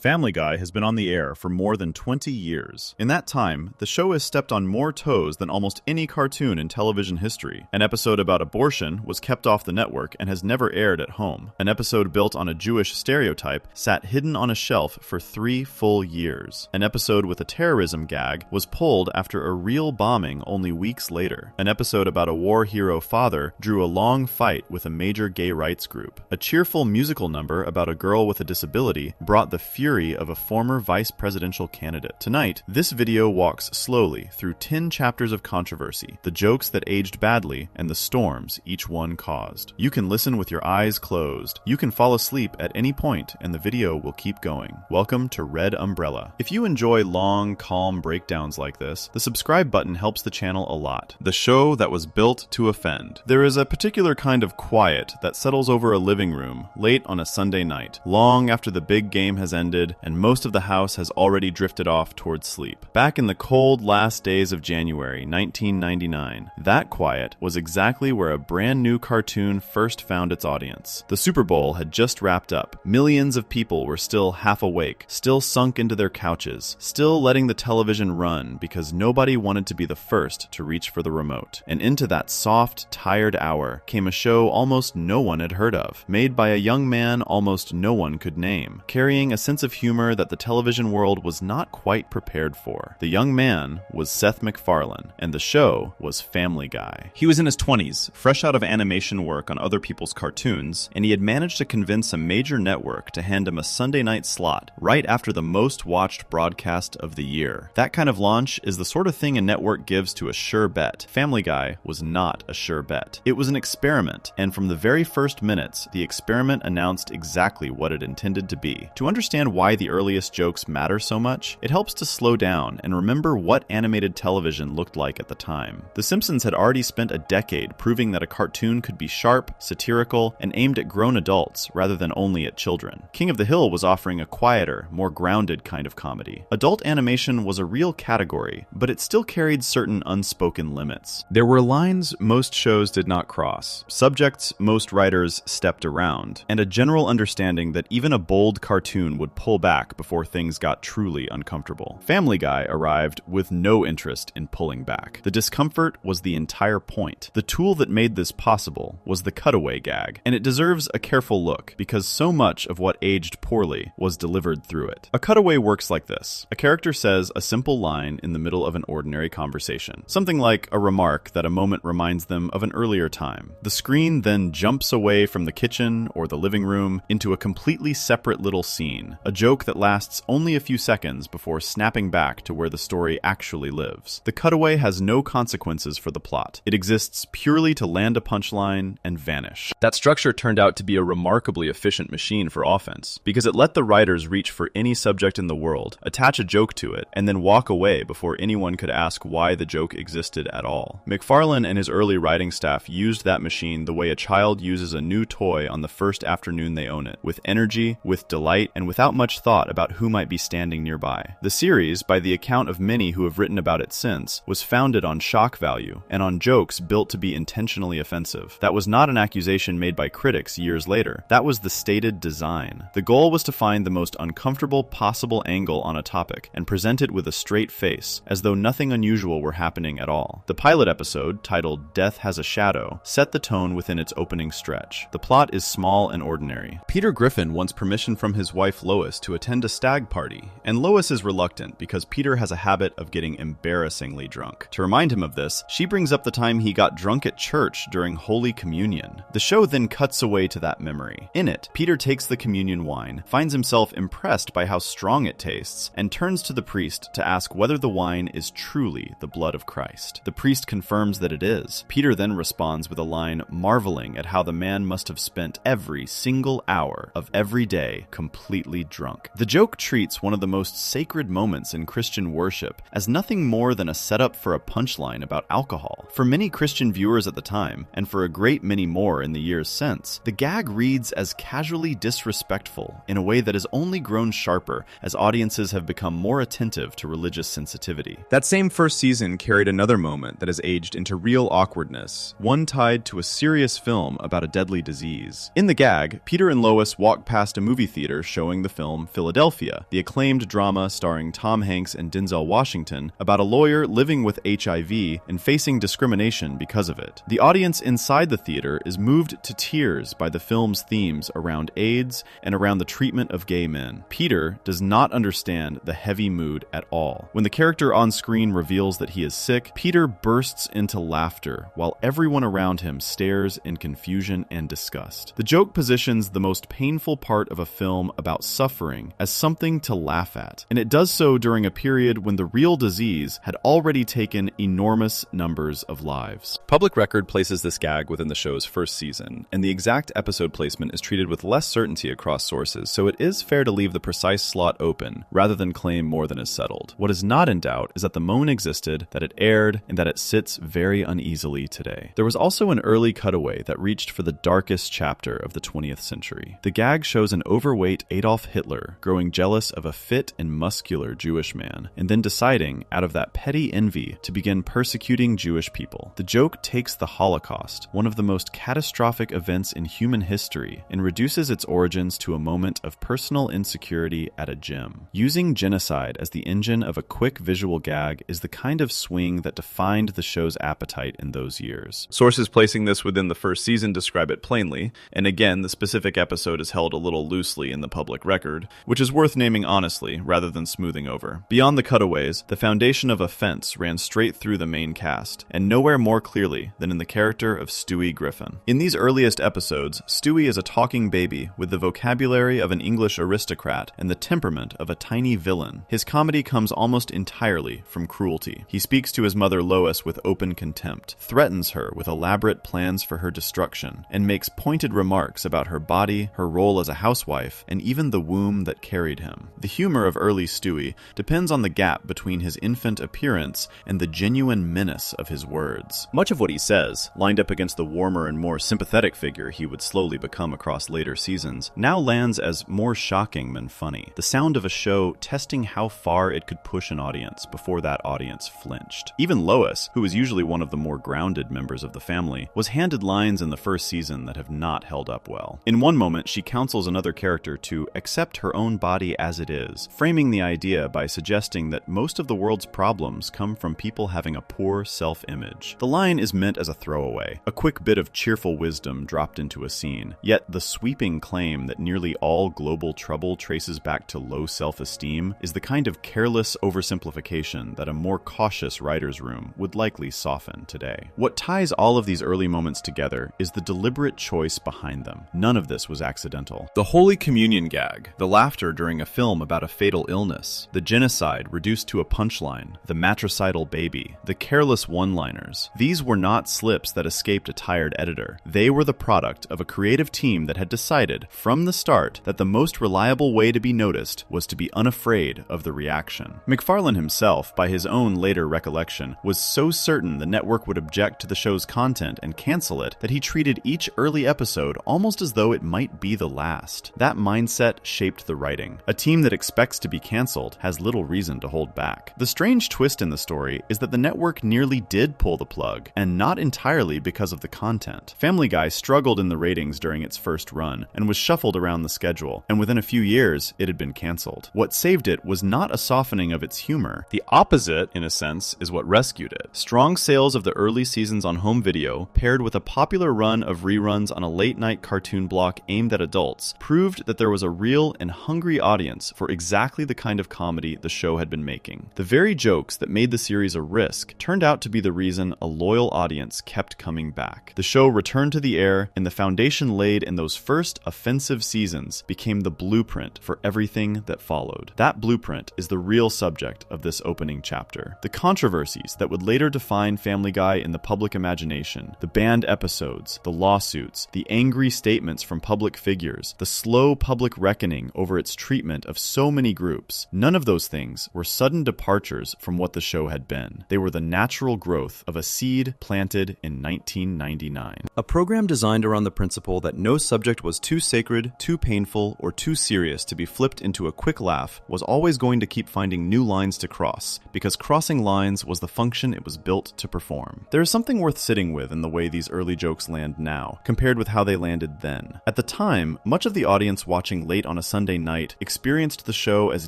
Family Guy has been on the air for more than 20 years. In that time, the show has stepped on more toes than almost any cartoon in television history. An episode about abortion was kept off the network and has never aired at home. An episode built on a Jewish stereotype sat hidden on a shelf for 3 full years. An episode with a terrorism gag was pulled after a real bombing only weeks later. An episode about a war hero father drew a long fight with a major gay rights group. A cheerful musical number about a girl with a disability brought the fury of a former vice presidential candidate. Tonight, this video walks slowly through 10 chapters of controversy, the jokes that aged badly, and the storms each one caused. You can listen with your eyes closed. You can fall asleep at any point, and the video will keep going. Welcome to Red Umbrella. If you enjoy long, calm breakdowns like this, the subscribe button helps the channel a lot. The show that was built to offend. There is a particular kind of quiet that settles over a living room late on a Sunday night, long after the big game has ended and most of the house has already drifted off towards sleep. Back in the cold last days of January 1999, that quiet was exactly where a brand new cartoon first found its audience. The Super Bowl had just wrapped up. Millions of people were still half awake, still sunk into their couches, still letting the television run because nobody wanted to be the first to reach for the remote. And into that soft, tired hour came a show almost no one had heard of, made by a young man almost no one could name, carrying a sense of humor that the television world was not quite prepared for. The young man was Seth MacFarlane, and the show was Family Guy. He was in his 20s, fresh out of animation work on other people's cartoons, and he had managed to convince a major network to hand him a Sunday night slot right after the most watched broadcast of the year. That kind of launch is the sort of thing a network gives to a sure bet. Family Guy was not a sure bet. It was an experiment, and from the very first minutes, the experiment announced exactly what it intended to be. To understand why the earliest jokes matter so much, it helps to slow down and remember what animated television looked like at the time. The Simpsons had already spent a decade proving that a cartoon could be sharp, satirical, and aimed at grown adults rather than only at children. King of the Hill was offering a quieter, more grounded kind of comedy. Adult animation was a real category, but it still carried certain unspoken limits. There were lines most shows did not cross, subjects most writers stepped around, and a general understanding that even a bold cartoon would pull back before things got truly uncomfortable. Family Guy arrived with no interest in pulling back. The discomfort was the entire point. The tool that made this possible was the cutaway gag, and it deserves a careful look because so much of what aged poorly was delivered through it. A cutaway works like this. A character says a simple line in the middle of an ordinary conversation. Something like a remark that a moment reminds them of an earlier time. The screen then jumps away from the kitchen or the living room into a completely separate little scene, a joke that lasts only a few seconds before snapping back to where the story actually lives. The cutaway has no consequences for the plot. It exists purely to land a punchline and vanish. That structure turned out to be a remarkably efficient machine for offense, because it let the writers reach for any subject in the world, attach a joke to it, and then walk away before anyone could ask why the joke existed at all. MacFarlane and his early writing staff used that machine the way a child uses a new toy on the first afternoon they own it, with energy, with delight, and without much thought about who might be standing nearby. The series, by the account of many who have written about it since, was founded on shock value and on jokes built to be intentionally offensive. That was not an accusation made by critics years later. That was the stated design. The goal was to find the most uncomfortable possible angle on a topic and present it with a straight face, as though nothing unusual were happening at all. The pilot episode, titled Death Has a Shadow, set the tone within its opening stretch. The plot is small and ordinary. Peter Griffin wants permission from his wife Lois to attend a stag party, and Lois is reluctant because Peter has a habit of getting embarrassingly drunk. To remind him of this, she brings up the time he got drunk at church during Holy Communion. The show then cuts away to that memory. In it, Peter takes the communion wine, finds himself impressed by how strong it tastes, and turns to the priest to ask whether the wine is truly the blood of Christ. The priest confirms that it is. Peter then responds with a line marveling at how the man must have spent every single hour of every day completely drunk. The joke treats one of the most sacred moments in Christian worship as nothing more than a setup for a punchline about alcohol. For many Christian viewers at the time, and for a great many more in the years since, the gag reads as casually disrespectful in a way that has only grown sharper as audiences have become more attentive to religious sensitivity. That same first season carried another moment that has aged into real awkwardness, one tied to a serious film about a deadly disease. In the gag, Peter and Lois walk past a movie theater showing the film film Philadelphia, the acclaimed drama starring Tom Hanks and Denzel Washington about a lawyer living with HIV and facing discrimination because of it. The audience inside the theater is moved to tears by the film's themes around AIDS and around the treatment of gay men. Peter does not understand the heavy mood at all. When the character on screen reveals that he is sick, Peter bursts into laughter while everyone around him stares in confusion and disgust. The joke positions the most painful part of a film about suffering as something to laugh at, and it does so during a period when the real disease had already taken enormous numbers of lives. Public Record places this gag within the show's first season, and the exact episode placement is treated with less certainty across sources, so it is fair to leave the precise slot open rather than claim more than is settled. What is not in doubt is that the moment existed, that it aired, and that it sits very uneasily today. There was also an early cutaway that reached for the darkest chapter of the 20th century. The gag shows an overweight Adolf Hitler growing jealous of a fit and muscular Jewish man, and then deciding, out of that petty envy, to begin persecuting Jewish people. The joke takes the Holocaust, one of the most catastrophic events in human history, and reduces its origins to a moment of personal insecurity at a gym. Using genocide as the engine of a quick visual gag is the kind of swing that defined the show's appetite in those years. Sources placing this within the first season describe it plainly, and again, the specific episode is held a little loosely in the public record, which is worth naming honestly rather than smoothing over. Beyond the cutaways, the foundation of offense ran straight through the main cast, and nowhere more clearly than in the character of Stewie Griffin. In these earliest episodes, Stewie is a talking baby with the vocabulary of an English aristocrat and the temperament of a tiny villain. His comedy comes almost entirely from cruelty. He speaks to his mother Lois with open contempt, threatens her with elaborate plans for her destruction, and makes pointed remarks about her body, her role as a housewife, and even the womb that carried him. The humor of early Stewie depends on the gap between his infant appearance and the genuine menace of his words. Much of what he says, lined up against the warmer and more sympathetic figure he would slowly become across later seasons, now lands as more shocking than funny. The sound of a show testing how far it could push an audience before that audience flinched. Even Lois, who is usually one of the more grounded members of the family, was handed lines in the first season that have not held up well. In one moment, she counsels another character to accept her own body as it is, framing the idea by suggesting that most of the world's problems come from people having a poor self-image. The line is meant as a throwaway, a quick bit of cheerful wisdom dropped into a scene, yet the sweeping claim that nearly all global trouble traces back to low self-esteem is the kind of careless oversimplification that a more cautious writer's room would likely soften today. What ties all of these early moments together is the deliberate choice behind them. None of this was accidental. The Holy Communion gag, the laughter during a film about a fatal illness, the genocide reduced to a punchline, the matricidal baby, the careless one-liners. These were not slips that escaped a tired editor. They were the product of a creative team that had decided, from the start, that the most reliable way to be noticed was to be unafraid of the reaction. MacFarlane himself, by his own later recollection, was so certain the network would object to the show's content and cancel it that he treated each early episode almost as though it might be the last. That mindset shaped the writing. A team that expects to be canceled has little reason to hold back. The strange twist in the story is that the network nearly did pull the plug, and not entirely because of the content. Family Guy struggled in the ratings during its first run and was shuffled around the schedule, and within a few years, it had been canceled. What saved it was not a softening of its humor. The opposite, in a sense, is what rescued it. Strong sales of the early seasons on home video, paired with a popular run of reruns on a late-night cartoon block aimed at adults, proved that there was a real and hungry audience for exactly the kind of comedy the show had been making. The very jokes that made the series a risk turned out to be the reason a loyal audience kept coming back. The show returned to the air, and the foundation laid in those first offensive seasons became the blueprint for everything that followed. That blueprint is the real subject of this opening chapter. The controversies that would later define Family Guy in the public imagination, the banned episodes, the lawsuits, the angry statements from public figures, the slow public reckoning over its treatment of so many groups, none of those things were sudden departures from what the show had been. They were the natural growth of a seed planted in 1999. A program designed around the principle that no subject was too sacred, too painful, or too serious to be flipped into a quick laugh was always going to keep finding new lines to cross, because crossing lines was the function it was built to perform. There is something worth sitting with in the way these early jokes land now, compared with how they landed then. At the time, much of the audience watching Late on a Sunday night experienced the show as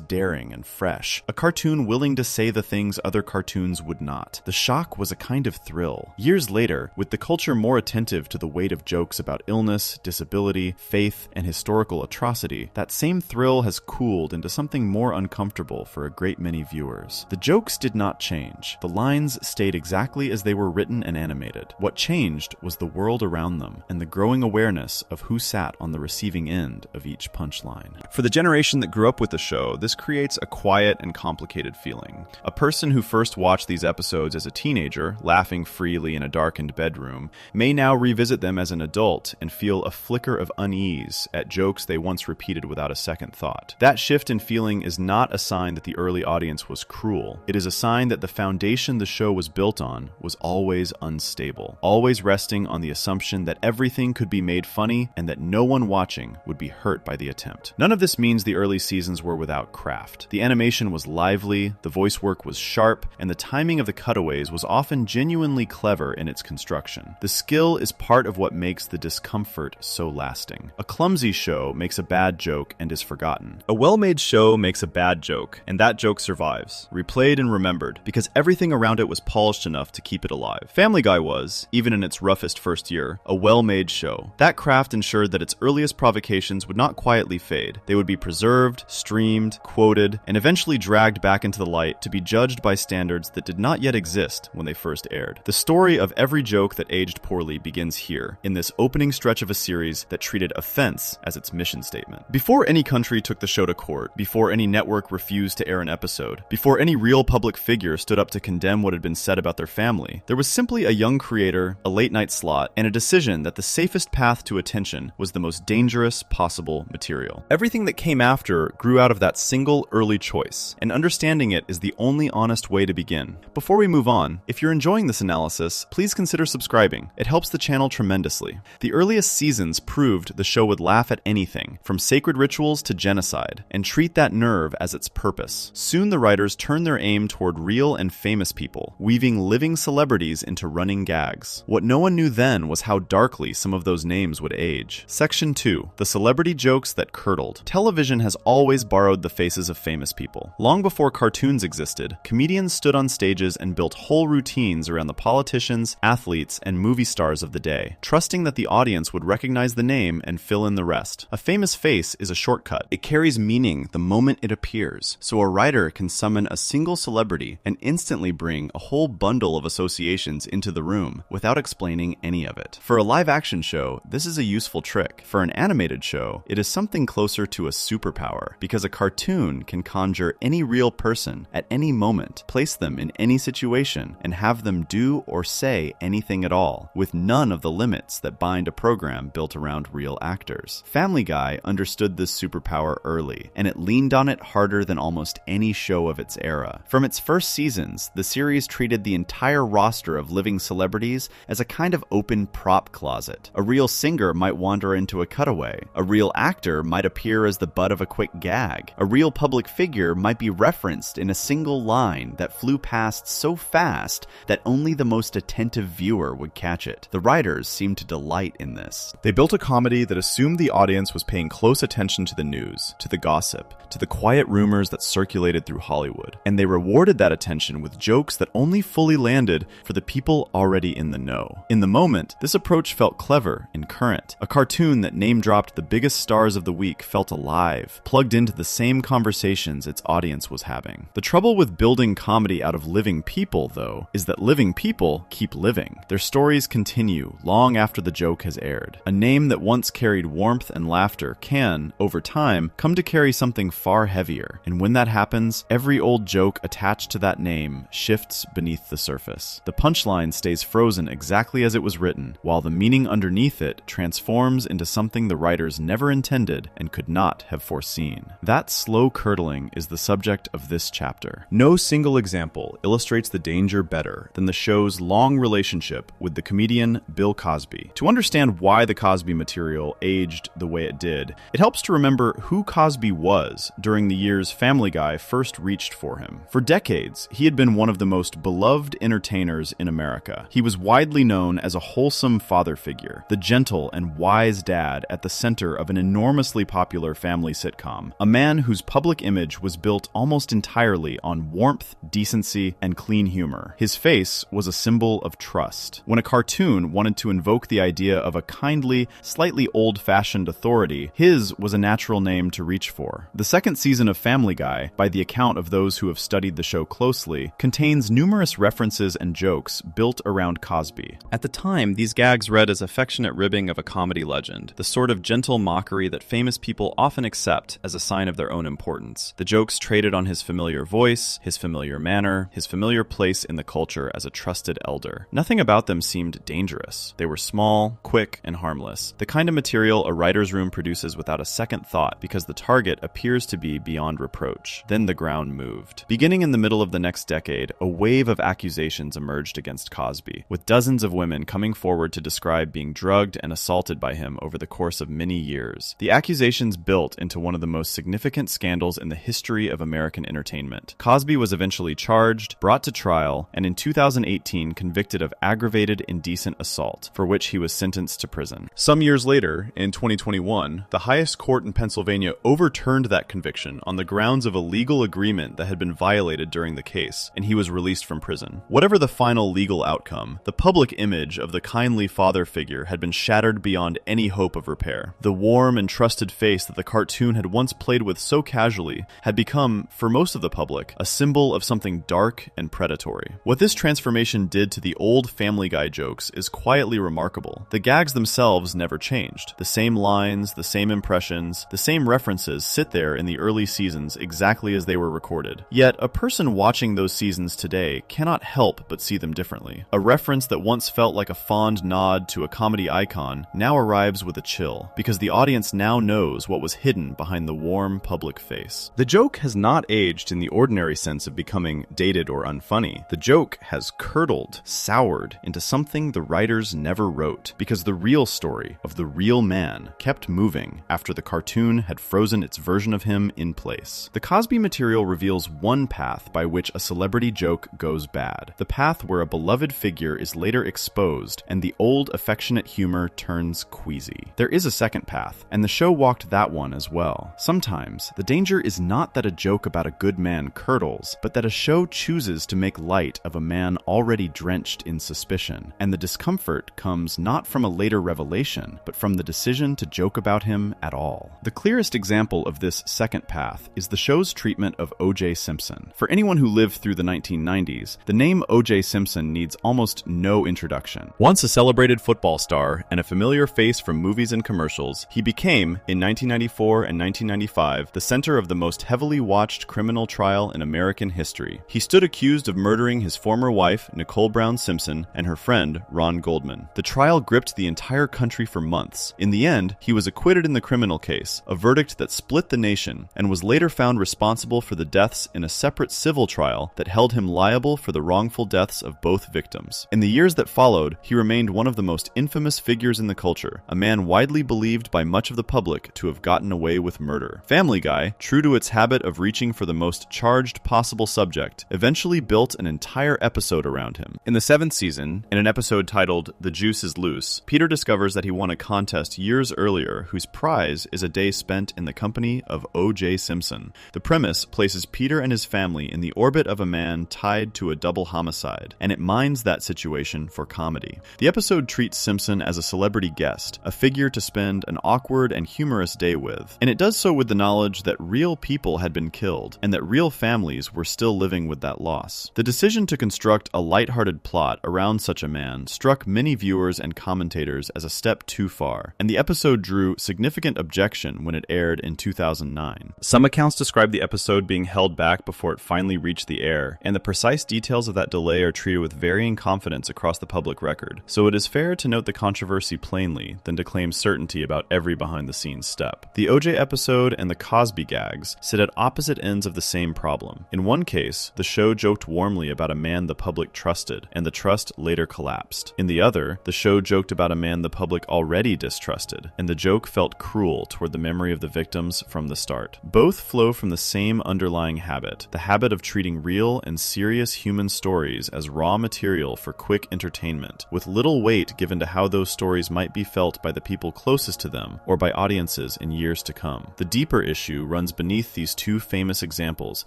daring and fresh, a cartoon willing to say the things other cartoons would not. The shock was a kind of thrill. Years later, with the culture more attentive to the weight of jokes about illness, disability, faith, and historical atrocity, that same thrill has cooled into something more uncomfortable for a great many viewers. The jokes did not change. The lines stayed exactly as they were written and animated. What changed was the world around them and the growing awareness of who sat on the receiving end of each punchline. For the generation that grew up with the show, this creates a quiet and complicated feeling. A person who first watched these episodes as a teenager, laughing freely in a darkened bedroom, may now revisit them as an adult and feel a flicker of unease at jokes they once repeated without a second thought. That shift in feeling is not a sign that the early audience was cruel. It is a sign that the foundation the show was built on was always unstable, always resting on the assumption that everything could be made funny and that no one watching would be hurt by the attempt. None of this means the early seasons were without craft. The animation was lively, the voice work was sharp, and the timing of the cutaways was often genuinely clever in its construction. The skill is part of what makes the discomfort so lasting. A clumsy show makes a bad joke and is forgotten. A well-made show makes a bad joke, and that joke survives, replayed and remembered, because everything around it was polished enough to keep it alive. Family Guy was, even in its roughest first year, a well-made show. That craft ensured that its earliest provocations would not quietly fade. They would be preserved, streamed, quoted, and eventually dragged back into the light to be judged by standards that did not yet exist when they first aired. The story of every joke that aged poorly begins here, in this opening stretch of a series that treated offense as its mission statement. Before any country took the show to court, before any network refused to air an episode, before any real public figure stood up to condemn what had been said about their family, there was simply a young creator, a late-night slot, and a decision that the safest path to attention was the most dangerous possible material. Everything that came after grew out of that single early choice, and understanding it is the only honest way to begin. Before we move on, if you're enjoying this analysis, please consider subscribing. It helps the channel tremendously. The earliest seasons proved the show would laugh at anything, from sacred rituals to genocide, and treat that nerve as its purpose. Soon the writers turned their aim toward real and famous people, weaving living celebrities into running gags. What no one knew then was how darkly some of those names would age. Section 2. The celebrity jokes that curdled. Television has always borrowed the faces of famous people. Long before cartoons existed, comedians stood on stages and built whole routines around the politicians, athletes, and movie stars of the day, trusting that the audience would recognize the name and fill in the rest. A famous face is a shortcut. It carries meaning the moment it appears, so a writer can summon a single celebrity and instantly bring a whole bundle of associations into the room without explaining any of it. For a live-action show, this is a useful trick. For an animated show, it is something closer to a superpower, because a cartoon can conjure any real person at any moment, place them in any situation, and have them do or say anything at all, with none of the limits that bind a program built around real actors. Family Guy understood this superpower early, and it leaned on it harder than almost any show of its era. From its first seasons, the series treated the entire roster of living celebrities as a kind of open prop closet. A real singer might wander into a cutaway. A real actor might appear as the butt of a quick gag. A real public figure might be referenced in a single line that flew past so fast that only the most attentive viewer would catch it. The writers seemed to delight in this. They built a comedy that assumed the audience was paying close attention to the news, to the gossip, to the quiet rumors that circulated through Hollywood, and they rewarded that attention with jokes that only fully landed for the people already in the know. In the moment, this approach felt clever and current. A cartoon that name-dropped the biggest stars of the week felt alive, plugged into the same conversations its audience was having. The trouble with building comedy out of living people, though, is that living people keep living. Their stories continue long after the joke has aired. A name that once carried warmth and laughter can, over time, come to carry something far heavier, and when that happens, every old joke attached to that name shifts beneath the surface. The punchline stays frozen exactly as it was written, while the meaning underneath it transforms into something the writers never intended and could not have foreseen. That slow curdling is the subject of this chapter. No single example illustrates the danger better than the show's long relationship with the comedian Bill Cosby. To understand why the Cosby material aged the way it did, it helps to remember who Cosby was during the years Family Guy first reached for him. For decades, he had been one of the most beloved entertainers in America. He was widely known as a wholesome father figure, the gentle and wise dad at the center of an enormously popular popular family sitcom, a man whose public image was built almost entirely on warmth, decency, and clean humor. His face was a symbol of trust. When a cartoon wanted to invoke the idea of a kindly, slightly old-fashioned authority, his was a natural name to reach for. The second season of Family Guy, by the account of those who have studied the show closely, contains numerous references and jokes built around Cosby. At the time, these gags read as affectionate ribbing of a comedy legend, the sort of gentle mockery that famous people often accept as a sign of their own importance. The jokes traded on his familiar voice, his familiar manner, his familiar place in the culture as a trusted elder. Nothing about them seemed dangerous. They were small, quick, and harmless. The kind of material a writer's room produces without a second thought because the target appears to be beyond reproach. Then the ground moved. Beginning in the middle of the next decade, a wave of accusations emerged against Cosby, with dozens of women coming forward to describe being drugged and assaulted by him over the course of many years. The accusations built into one of the most significant scandals in the history of American entertainment. Cosby was eventually charged, brought to trial, and in 2018 convicted of aggravated indecent assault, for which he was sentenced to prison. Some years later, in 2021, the highest court in Pennsylvania overturned that conviction on the grounds of a legal agreement that had been violated during the case, and he was released from prison. Whatever the final legal outcome, the public image of the kindly father figure had been shattered beyond any hope of repair. The warm and trusted face that the cartoon had once played with so casually had become, for most of the public, a symbol of something dark and predatory. What this transformation did to the old Family Guy jokes is quietly remarkable. The gags themselves never changed. The same lines, the same impressions, the same references sit there in the early seasons exactly as they were recorded. Yet, a person watching those seasons today cannot help but see them differently. A reference that once felt like a fond nod to a comedy icon now arrives with a chill, because the audience now knows what was hidden behind the warm public face. The joke has not aged in the ordinary sense of becoming dated or unfunny. The joke has curdled, soured into something the writers never wrote, because the real story of the real man kept moving after the cartoon had frozen its version of him in place. The Cosby material reveals one path by which a celebrity joke goes bad, the path where a beloved figure is later exposed and the old affectionate humor turns queasy. There is a second path, and the show walked that one as well. Sometimes, the danger is not that a joke about a good man curdles, but that a show chooses to make light of a man already drenched in suspicion, and the discomfort comes not from a later revelation, but from the decision to joke about him at all. The clearest example of this second path is the show's treatment of O.J. Simpson. For anyone who lived through the 1990s, the name O.J. Simpson needs almost no introduction. Once a celebrated football star and a familiar face from movies and commercials, he became, in 1994 and 1995, the center of the most heavily watched criminal trial in American history. He stood accused of murdering his former wife, Nicole Brown Simpson, and her friend, Ron Goldman. The trial gripped the entire country for months. In the end, he was acquitted in the criminal case, a verdict that split the nation, and was later found responsible for the deaths in a separate civil trial that held him liable for the wrongful deaths of both victims. In the years that followed, he remained one of the most infamous figures in the culture, a man widely believed by much of the public to have gotten away with murder. Family Guy, true to its habit of reaching for the most charged possible subject, eventually built an entire episode around him. In the 7th season, in an episode titled The Juice is Loose, Peter discovers that he won a contest years earlier whose prize is a day spent in the company of O.J. Simpson. The premise places Peter and his family in the orbit of a man tied to a double homicide, and it mines that situation for comedy. The episode treats Simpson as a celebrity guest, a figure to spend an awkward and humorous day with, and it does so with the knowledge that real people had been killed, and that real families were still living with that loss. The decision to construct a lighthearted plot around such a man struck many viewers and commentators as a step too far, and the episode drew significant objection when it aired in 2009. Some accounts describe the episode being held back before it finally reached the air, and the precise details of that delay are treated with varying confidence across the public record, so it is fair to note the controversy plainly than to claim certainty about every behind-the-scenes step. The O.J. episode and the Cosby gags sit at opposite ends of the same problem. In one case, the show joked warmly about a man the public trusted, and the trust later collapsed. In the other, the show joked about a man the public already distrusted, and the joke felt cruel toward the memory of the victims from the start. Both flow from the same underlying habit, the habit of treating real and serious human stories as raw material for quick entertainment, with little weight given to how those stories might be felt by the people closest to them or by audiences in in years to come. The deeper issue runs beneath these two famous examples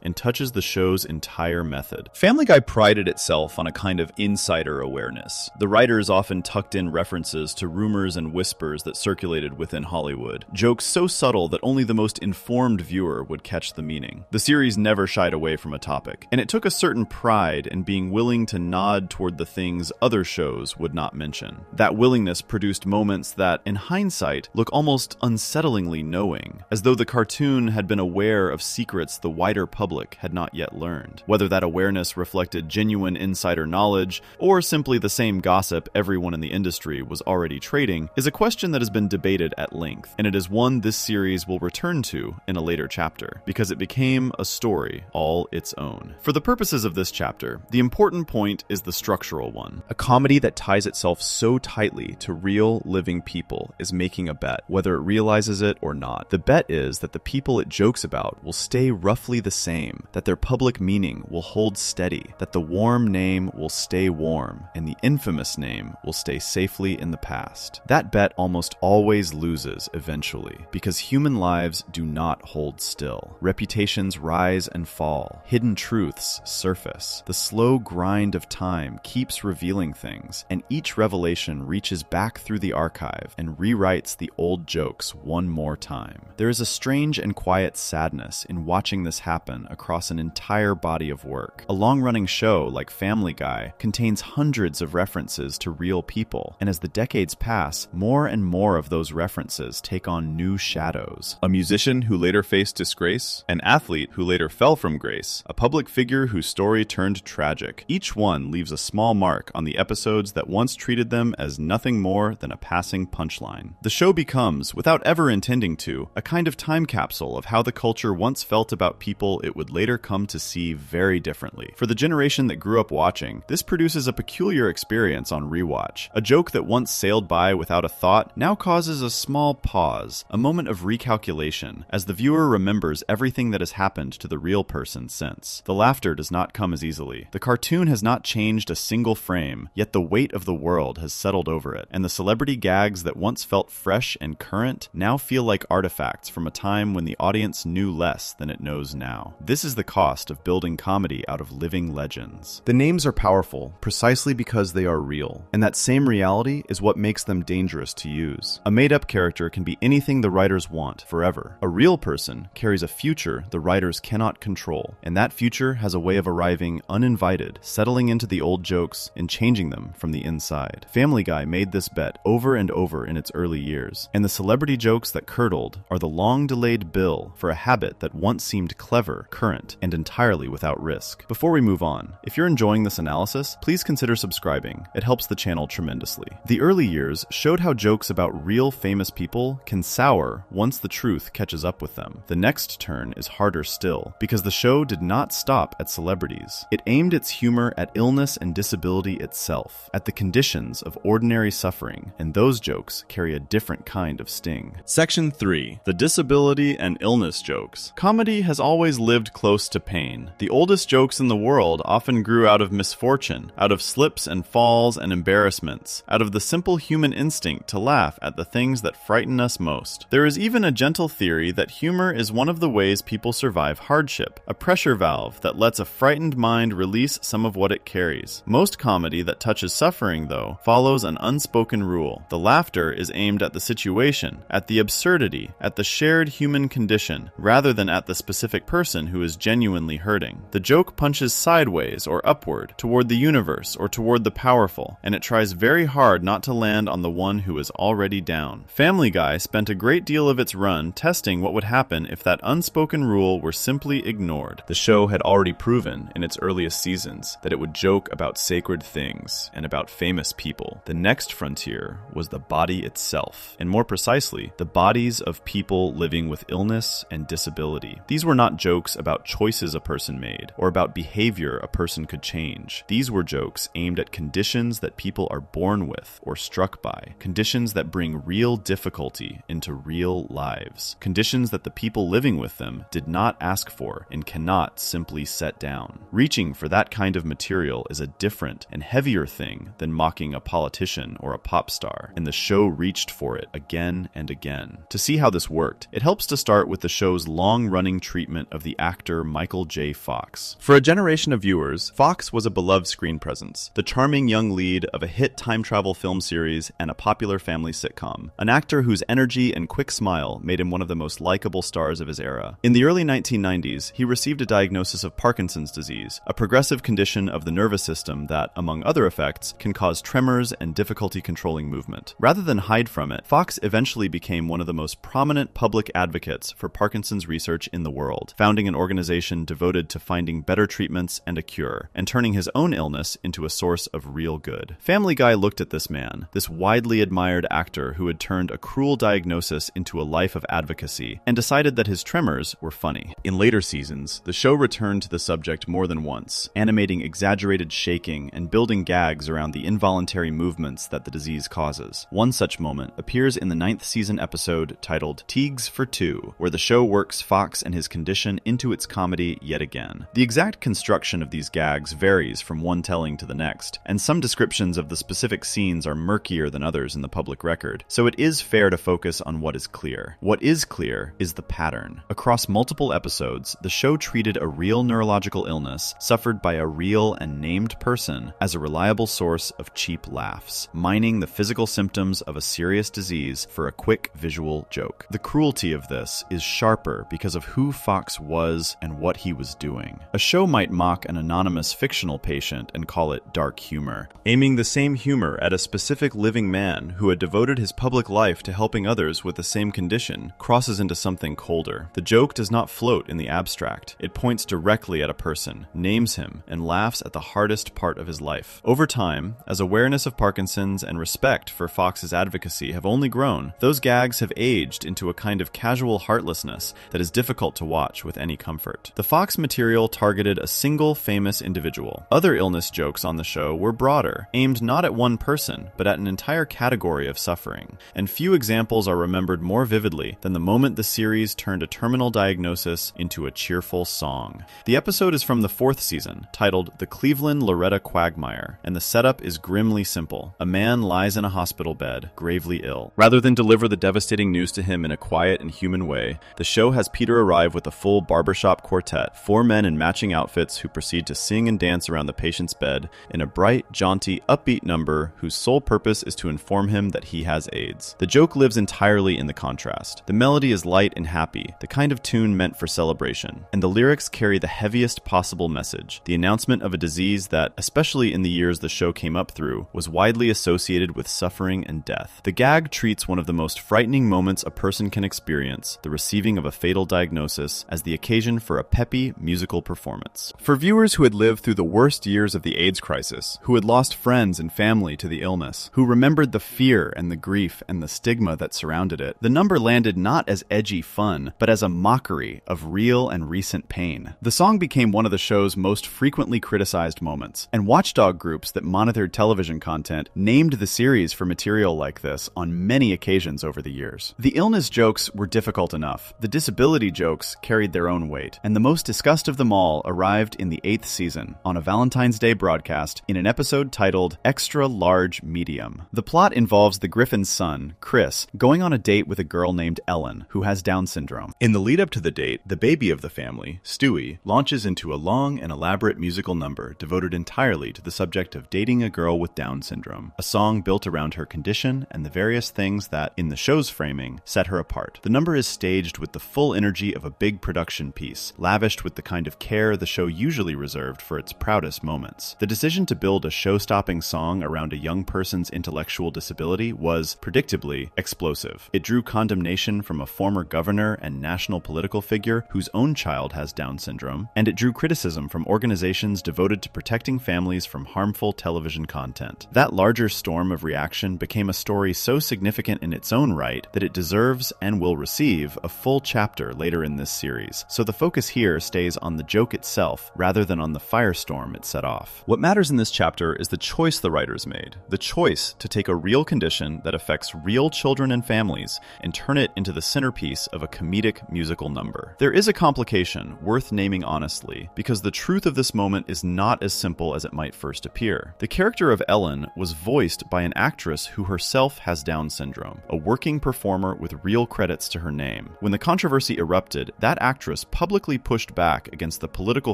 and touches the show's entire method. Family Guy prided itself on a kind of insider awareness. The writers often tucked in references to rumors and whispers that circulated within Hollywood, jokes so subtle that only the most informed viewer would catch the meaning. The series never shied away from a topic, and it took a certain pride in being willing to nod toward the things other shows would not mention. That willingness produced moments that, in hindsight, look almost unsettlingly knowing, as though the cartoon had been aware of secrets the wider public had not yet learned. Whether that awareness reflected genuine insider knowledge, or simply the same gossip everyone in the industry was already trading, is a question that has been debated at length, and it is one this series will return to in a later chapter, because it became a story all its own. For the purposes of this chapter, the important point is the structural one. A comedy that ties itself so tightly to real, living people is making a bet, whether it realizes it or not. The bet is that the people it jokes about will stay roughly the same, that their public meaning will hold steady, that the warm name will stay warm, and the infamous name will stay safely in the past. That bet almost always loses eventually, because human lives do not hold still. Reputations rise and fall. Hidden truths surface. The slow grind of time keeps revealing things, and each revelation reaches back through the archive and rewrites the old jokes one more time. There is a strange and quiet sadness in watching this happen across an entire body of work. A long-running show like Family Guy contains hundreds of references to real people, and as the decades pass, more and more of those references take on new shadows. A musician who later faced disgrace, an athlete who later fell from grace, a public figure whose story turned tragic. Each one leaves a small mark on the episodes that once treated them as nothing more than a passing punchline. The show becomes, without ever intending to, a kind of time capsule of how the culture once felt about people it would later come to see very differently. For the generation that grew up watching, this produces a peculiar experience on rewatch. A joke that once sailed by without a thought now causes a small pause, a moment of recalculation, as the viewer remembers everything that has happened to the real person since. The laughter does not come as easily. The cartoon has not changed a single frame, yet the weight of the world has settled over it, and the celebrity gags that once felt fresh and current now feel like artifacts from a time when the audience knew less than it knows now. This is the cost of building comedy out of living legends. The names are powerful precisely because they are real, and that same reality is what makes them dangerous to use. A made-up character can be anything the writers want forever. A real person carries a future the writers cannot control, and that future has a way of arriving uninvited, settling into the old jokes and changing them from the inside. Family Guy made this bet over and over in its early years, and the celebrity jokes that curdled are the long-delayed bill for a habit that once seemed clever, current, and entirely without risk. Before we move on, if you're enjoying this analysis, please consider subscribing. It helps the channel tremendously. The early years showed how jokes about real famous people can sour once the truth catches up with them. The next turn is harder still, because the show did not stop at celebrities. It aimed its humor at illness and disability itself, at the conditions of ordinary suffering, and those jokes carry a different kind of sting. Section 3. The disability and illness jokes. Comedy has always lived close to pain. The oldest jokes in the world often grew out of misfortune, out of slips and falls and embarrassments, out of the simple human instinct to laugh at the things that frighten us most. There is even a gentle theory that humor is one of the ways people survive hardship, a pressure valve that lets a frightened mind release some of what it carries. Most comedy that touches suffering, though, follows an unspoken rule. The laughter is aimed at the situation, at the absurdity, at the shared human condition, rather than at the specific person who is genuinely hurting. The joke punches sideways or upward, toward the universe or toward the powerful, and it tries very hard not to land on the one who is already down. Family Guy spent a great deal of its run testing what would happen if that unspoken rule were simply ignored. The show had already proven in its earliest seasons that it would joke about sacred things and about famous people. The next frontier was the body itself, and more precisely, the bodies of people living with illness and disability. These were not jokes about choices a person made, or about behavior a person could change. These were jokes aimed at conditions that people are born with or struck by, conditions that bring real difficulty into real lives, conditions that the people living with them did not ask for and cannot simply set down. Reaching for that kind of material is a different and heavier thing than mocking a politician or a pop star, and the show reached for it again and again. To see how this worked, it helps to start with the show's long-running treatment of the actor Michael J. Fox. For a generation of viewers, Fox was a beloved screen presence, the charming young lead of a hit time travel film series and a popular family sitcom, an actor whose energy and quick smile made him one of the most likable stars of his era. In the early 1990s, he received a diagnosis of Parkinson's disease, a progressive condition of the nervous system that, among other effects, can cause tremors and difficulty controlling movement. Rather than hide from it, Fox eventually became one of the most prominent public advocates for Parkinson's research in the world, founding an organization devoted to finding better treatments and a cure, and turning his own illness into a source of real good. Family Guy looked at this man, this widely admired actor who had turned a cruel diagnosis into a life of advocacy, and decided that his tremors were funny. In later seasons, the show returned to the subject more than once, animating exaggerated shaking and building gags around the involuntary movements that the disease causes. One such moment appears in the 9th season episode titled Teagues for Two, where the show works Fox and his condition into its comedy yet again. The exact construction of these gags varies from one telling to the next, and some descriptions of the specific scenes are murkier than others in the public record, so it is fair to focus on what is clear. What is clear is the pattern. Across multiple episodes, the show treated a real neurological illness suffered by a real and named person as a reliable source of cheap laughs, mining the physical symptoms of a serious disease for a quick visual joke. The cruelty of this is sharper because of who Fox was and what he was doing. A show might mock an anonymous fictional patient and call it dark humor, aiming the same humor at a specific living man who had devoted his public life to helping others with the same condition crosses into something colder. The joke does not float in the abstract. It points directly at a person, names him, and laughs at the hardest part of his life. Over time, as awareness of Parkinson's and respect for Fox's advocacy have only grown, those gags have aged into a kind of casual heartlessness that is difficult to watch with any comfort. The Fox material targeted a single famous individual. Other illness jokes on the show were broader, aimed not at one person, but at an entire category of suffering. And few examples are remembered more vividly than the moment the series turned a terminal diagnosis into a cheerful song. The episode is from the 4th season, titled The Cleveland Loretta Quagmire, and the setup is grimly simple. A man lies in a hospital bed, gravely ill. Rather than deliver the devastating news to him in a quiet and human way, the show has Peter arrive with a full barbershop quartet, 4 men in matching outfits who proceed to sing and dance around the patient's bed in a bright, jaunty, upbeat number whose sole purpose is to inform him that he has AIDS. The joke lives entirely in the contrast. The melody is light and happy, the kind of tune meant for celebration, and the lyrics carry the heaviest possible message, the announcement of a disease that, especially in the years the show came up through, was widely associated with suffering and death. The gag treats one of the most frightening moments a person can experience, the receiving of a fatal diagnosis, as the occasion for a peppy musical performance. For viewers who had lived through the worst years of the AIDS crisis, who had lost friends and family to the illness, who remembered the fear and the grief and the stigma that surrounded it, the number landed not as edgy fun, but as a mockery of real and recent pain. The song became one of the show's most frequently criticized moments, and watchdog groups that monitored television content named the series for material like this on many occasions over the years. The illness jokes were difficult enough. The disability jokes carried their own weight, and the most discussed of them all arrived in the 8th season, on a Valentine's Day broadcast, in an episode titled Extra Large Medium. The plot involves the Griffin's son, Chris, going on a date with a girl named Ellen, who has Down syndrome. In the lead up to the date, the baby of the family, Stewie, launches into a long and elaborate musical number devoted entirely to the subject of dating a girl with Down syndrome, a song built around her condition and the various things that, in the show's framing, set her apart. The number is staged with the full energy of a big production piece, lavished with the kind of care the show usually reserved for its proudest moments. The decision to build a show-stopping song around a young person's intellectual disability was, predictably, explosive. It drew condemnation from a former governor and national political figure whose own child has Down syndrome, and it drew criticism from organizations devoted to protecting families from harmful television content. That larger storm of reaction became a story so significant in its own right that it deserves and will receive a full chapter later in this series, so the focus here stays on the joke itself rather than on the firestorm it set off. What matters in this chapter is the choice the writers made, the choice to take a real condition that affects real children and families and turn it into the centerpiece of a comedic musical number. There is a complication worth naming honestly, because the truth of this moment is not as simple as it might first appear. The character of Ellen was voiced by an actress who herself has Down syndrome, a working performer performer with real credits to her name. When the controversy erupted, that actress publicly pushed back against the political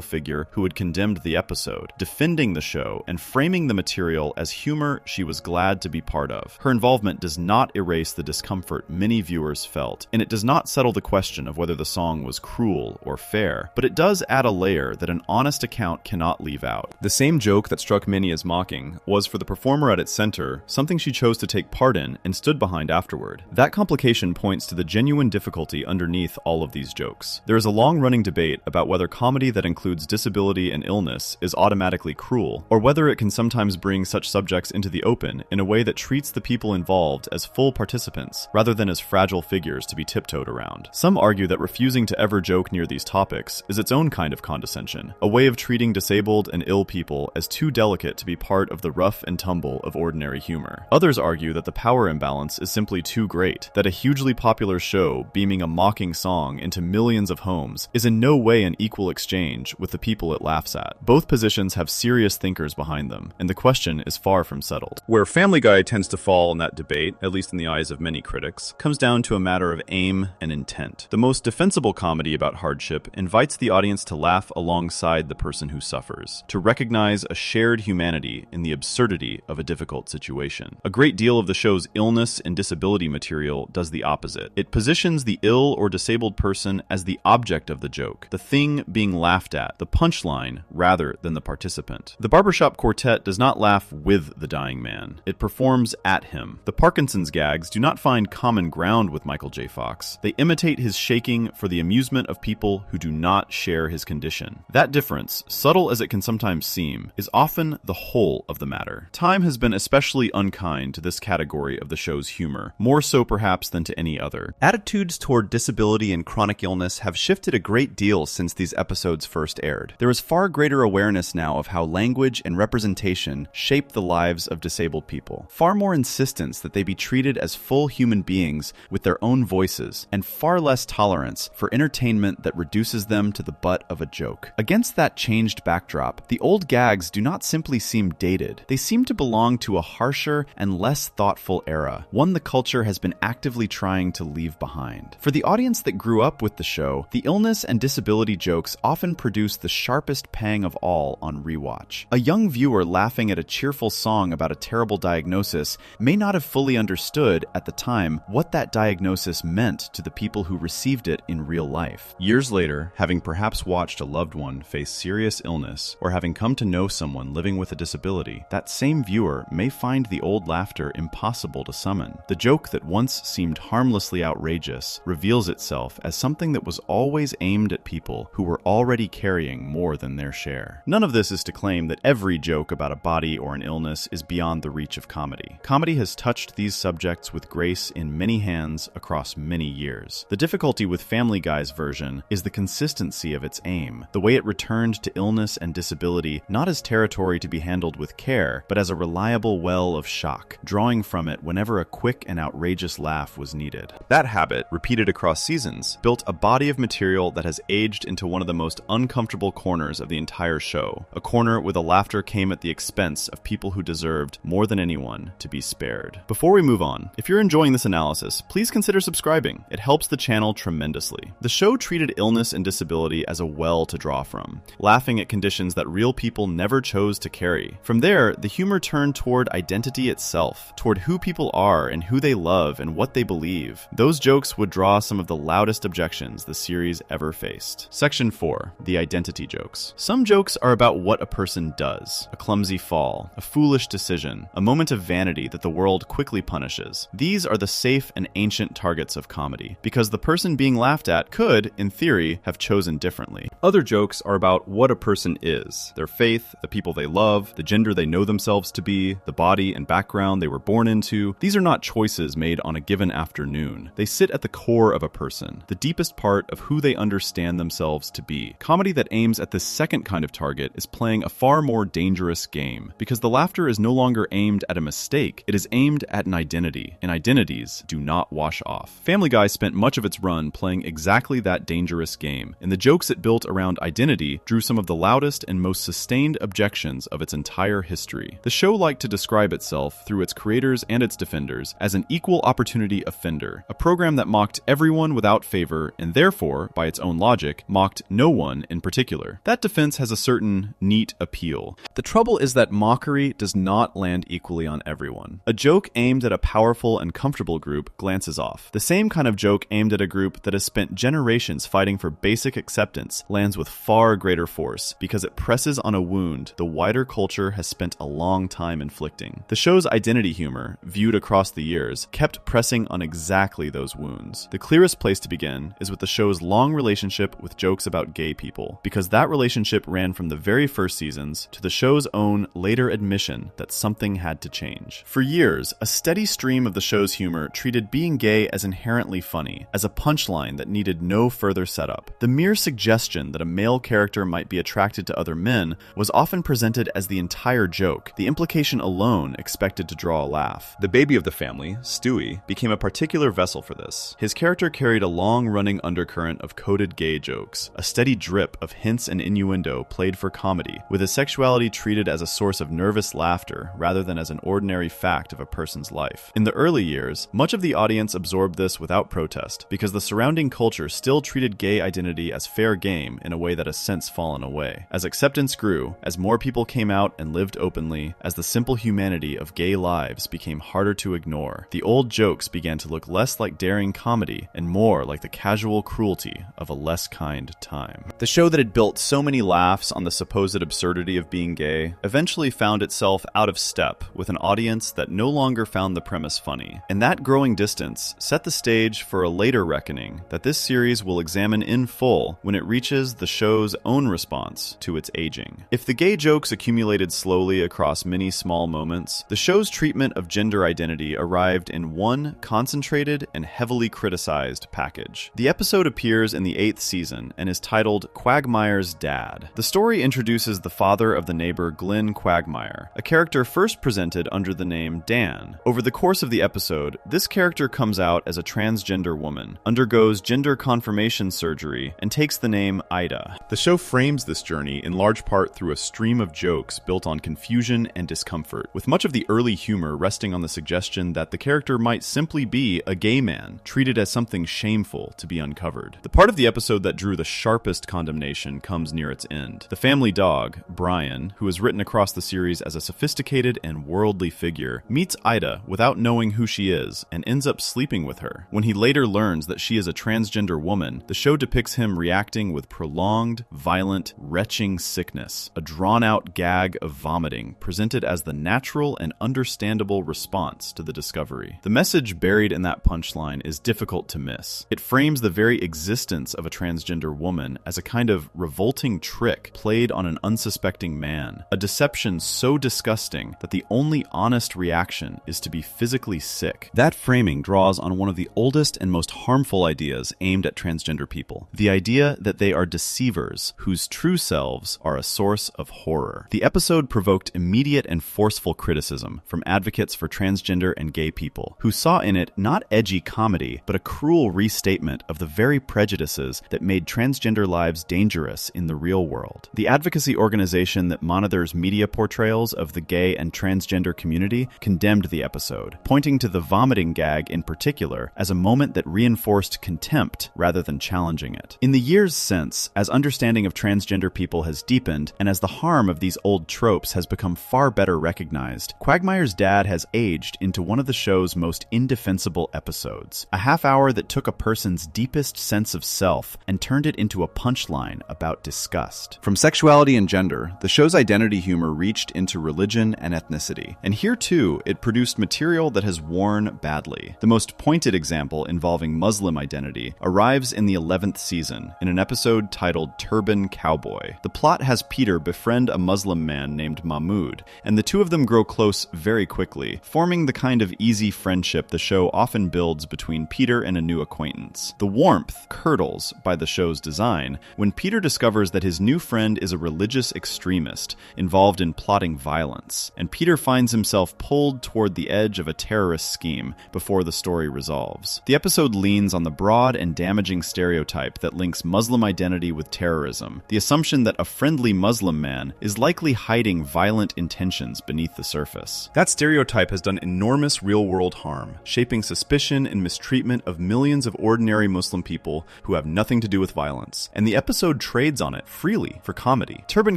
figure who had condemned the episode, defending the show and framing the material as humor she was glad to be part of. Her involvement does not erase the discomfort many viewers felt, and it does not settle the question of whether the song was cruel or fair, but it does add a layer that an honest account cannot leave out. The same joke that struck many as mocking was, for the performer at its center, something she chose to take part in and stood behind afterward. That complication points to the genuine difficulty underneath all of these jokes. There is a long-running debate about whether comedy that includes disability and illness is automatically cruel, or whether it can sometimes bring such subjects into the open in a way that treats the people involved as full participants, rather than as fragile figures to be tiptoed around. Some argue that refusing to ever joke near these topics is its own kind of condescension, a way of treating disabled and ill people as too delicate to be part of the rough and tumble of ordinary humor. Others argue that the power imbalance is simply too great, that a hugely popular show beaming a mocking song into millions of homes is in no way an equal exchange with the people it laughs at. Both positions have serious thinkers behind them, and the question is far from settled. Where Family Guy tends to fall in that debate, at least in the eyes of many critics, comes down to a matter of aim and intent. The most defensible comedy about hardship invites the audience to laugh alongside the person who suffers, to recognize a shared humanity in the absurdity of a difficult situation. A great deal of the show's illness and disability material does the opposite. It positions the ill or disabled person as the object of the joke, the thing being laughed at, the punchline, rather than the participant. The Barbershop Quartet does not laugh with the dying man. It performs at him. The Parkinson's gags do not find common ground with Michael J. Fox. They imitate his shaking for the amusement of people who do not share his condition. That difference, subtle as it can sometimes seem, is often the whole of the matter. Time has been especially unkind to this category of the show's humor, more so perhaps than to any other. Attitudes toward disability and chronic illness have shifted a great deal since these episodes first aired. There is far greater awareness now of how language and representation shape the lives of disabled people. Far more insistence that they be treated as full human beings with their own voices, and far less tolerance for entertainment that reduces them to the butt of a joke. Against that changed backdrop, the old gags do not simply seem dated. They seem to belong to a harsher and less thoughtful era, one the culture has been actively trying to leave behind. For the audience that grew up with the show, the illness and disability jokes often produce the sharpest pang of all on rewatch. A young viewer laughing at a cheerful song about a terrible diagnosis may not have fully understood at the time what that diagnosis meant to the people who received it in real life. Years later, having perhaps watched a loved one face serious illness, or having come to know someone living with a disability, that same viewer may find the old laughter impossible to summon. The joke that once seemed harmlessly outrageous reveals itself as something that was always aimed at people who were already carrying more than their share. None of this is to claim that every joke about a body or an illness is beyond the reach of comedy. Comedy has touched these subjects with grace in many hands across many years. The difficulty with Family Guy's version is the consistency of its aim, the way it returned to illness and disability not as territory to be handled with care, but as a reliable well of shock, drawing from it whenever a quick and outrageous laugh was needed. That habit, repeated across seasons, built a body of material that has aged into one of the most uncomfortable corners of the entire show, a corner where the laughter came at the expense of people who deserved, more than anyone, to be spared. Before we move on, if you're enjoying this analysis, please consider subscribing. It helps the channel tremendously. The show treated illness and disability as a well to draw from, laughing at conditions that real people never chose to carry. From there, the humor turned toward identity itself, toward who people are and who they love and what they believe. Those jokes would draw some of the loudest objections the series ever faced. Section 4. The identity jokes. Some jokes are about what a person does. A clumsy fall, a foolish decision, a moment of vanity that the world quickly punishes. These are the safe and ancient targets of comedy, because the person being laughed at could, in theory, have chosen differently. Other jokes are about what a person is, their faith, the people they love, the gender they know themselves to be, the body and background they were born into. These are not choices made on a given afternoon. They sit at the core of a person, the deepest part of who they understand themselves to be. Comedy that aims at this second kind of target is playing a far more dangerous game, because the laughter is no longer aimed at a mistake, it is aimed at an identity, and identities do not wash off. Family Guy spent much of its run playing exactly that dangerous game, and the jokes it built around identity drew some of the loudest and most sustained objections of its entire history. The show liked to describe itself, through its creators and its defenders, as an equal opportunity Community Offender, a program that mocked everyone without favor and therefore, by its own logic, mocked no one in particular. That defense has a certain neat appeal. The trouble is that mockery does not land equally on everyone. A joke aimed at a powerful and comfortable group glances off. The same kind of joke aimed at a group that has spent generations fighting for basic acceptance lands with far greater force because it presses on a wound the wider culture has spent a long time inflicting. The show's identity humor, viewed across the years, kept pressing on exactly those wounds. The clearest place to begin is with the show's long relationship with jokes about gay people, because that relationship ran from the very first seasons to the show's own later admission that something had to change. For years, a steady stream of the show's humor treated being gay as inherently funny, as a punchline that needed no further setup. The mere suggestion that a male character might be attracted to other men was often presented as the entire joke, the implication alone expected to draw a laugh. The baby of the family, Stewie, became a particular vessel for this. His character carried a long-running undercurrent of coded gay jokes, a steady drip of hints and innuendo played for comedy, with his sexuality treated as a source of nervous laughter rather than as an ordinary fact of a person's life. In the early years, much of the audience absorbed this without protest, because the surrounding culture still treated gay identity as fair game in a way that has since fallen away. As acceptance grew, as more people came out and lived openly, as the simple humanity of gay lives became harder to ignore, the old jokes began to look less like daring comedy and more like the casual cruelty of a less kind time. The show that had built so many laughs on the supposed absurdity of being gay eventually found itself out of step with an audience that no longer found the premise funny, and that growing distance set the stage for a later reckoning that this series will examine in full when it reaches the show's own response to its aging. If the gay jokes accumulated slowly across many small moments, the show's treatment of gender identity arrived in one concentrated and heavily criticized package. The episode appears in the 8th season and is titled Quagmire's Dad. The story introduces the father of the neighbor Glenn Quagmire, a character first presented under the name Dan. Over the course of the episode, this character comes out as a transgender woman, undergoes gender confirmation surgery, and takes the name Ida. The show frames this journey in large part through a stream of jokes built on confusion and discomfort, with much of the early humor resting on the suggestion that the character might simply be a gay man, treated as something shameful to be uncovered. The part of the episode that drew the sharpest condemnation comes near its end. The family dog, Brian, who is written across the series as a sophisticated and worldly figure, meets Ida without knowing who she is and ends up sleeping with her. When he later learns that she is a transgender woman, the show depicts him reacting with prolonged, violent, retching sickness, a drawn-out gag of vomiting presented as the natural and understandable response to the discovery. The message buried in that punchline is difficult to miss. It frames the very existence of a transgender woman as a kind of revolting trick played on an unsuspecting man, a deception so disgusting that the only honest reaction is to be physically sick. That framing draws on one of the oldest and most harmful ideas aimed at transgender people, the idea that they are deceivers whose true selves are a source of horror. The episode provoked immediate and forceful criticism from advocates for transgender and gay people, who saw in it not edgy comedy, but a cruel restatement of the very prejudices that made transgender lives dangerous in the real world. The advocacy organization that monitors media portrayals of the gay and transgender community condemned the episode, pointing to the vomiting gag in particular as a moment that reinforced contempt rather than challenging it. In the years since, as understanding of transgender people has deepened, and as the harm of these old tropes has become far better recognized, Quagmire's Dad has aged into one of the show's most indefensible episodes. A half hour that took a person's deepest sense of self and turned it into a punchline about disgust. From sexuality and gender, the show's identity humor reached into religion and ethnicity. And here too, it produced material that has worn badly. The most pointed example involving Muslim identity arrives in the 11th season, in an episode titled Turban Cowboy. The plot has Peter befriend a Muslim man named Mahmoud, and the two of them grow close very quickly, forming the kind of easy friendship the show often builds between Peter and a new acquaintance. The warmth curdles by the show's design when Peter discovers that his new friend is a religious extremist involved in plotting violence, and Peter finds himself pulled toward the edge of a terrorist scheme before the story resolves. The episode leans on the broad and damaging stereotype that links Muslim identity with terrorism, the assumption that a friendly Muslim man is likely hiding violent intentions beneath the surface. That stereotype has done enormous real-world harm, shaping suspicion and mistreatment of millions of ordinary Muslim people who have nothing to do with violence, and the episode trades on it freely for comedy. Turban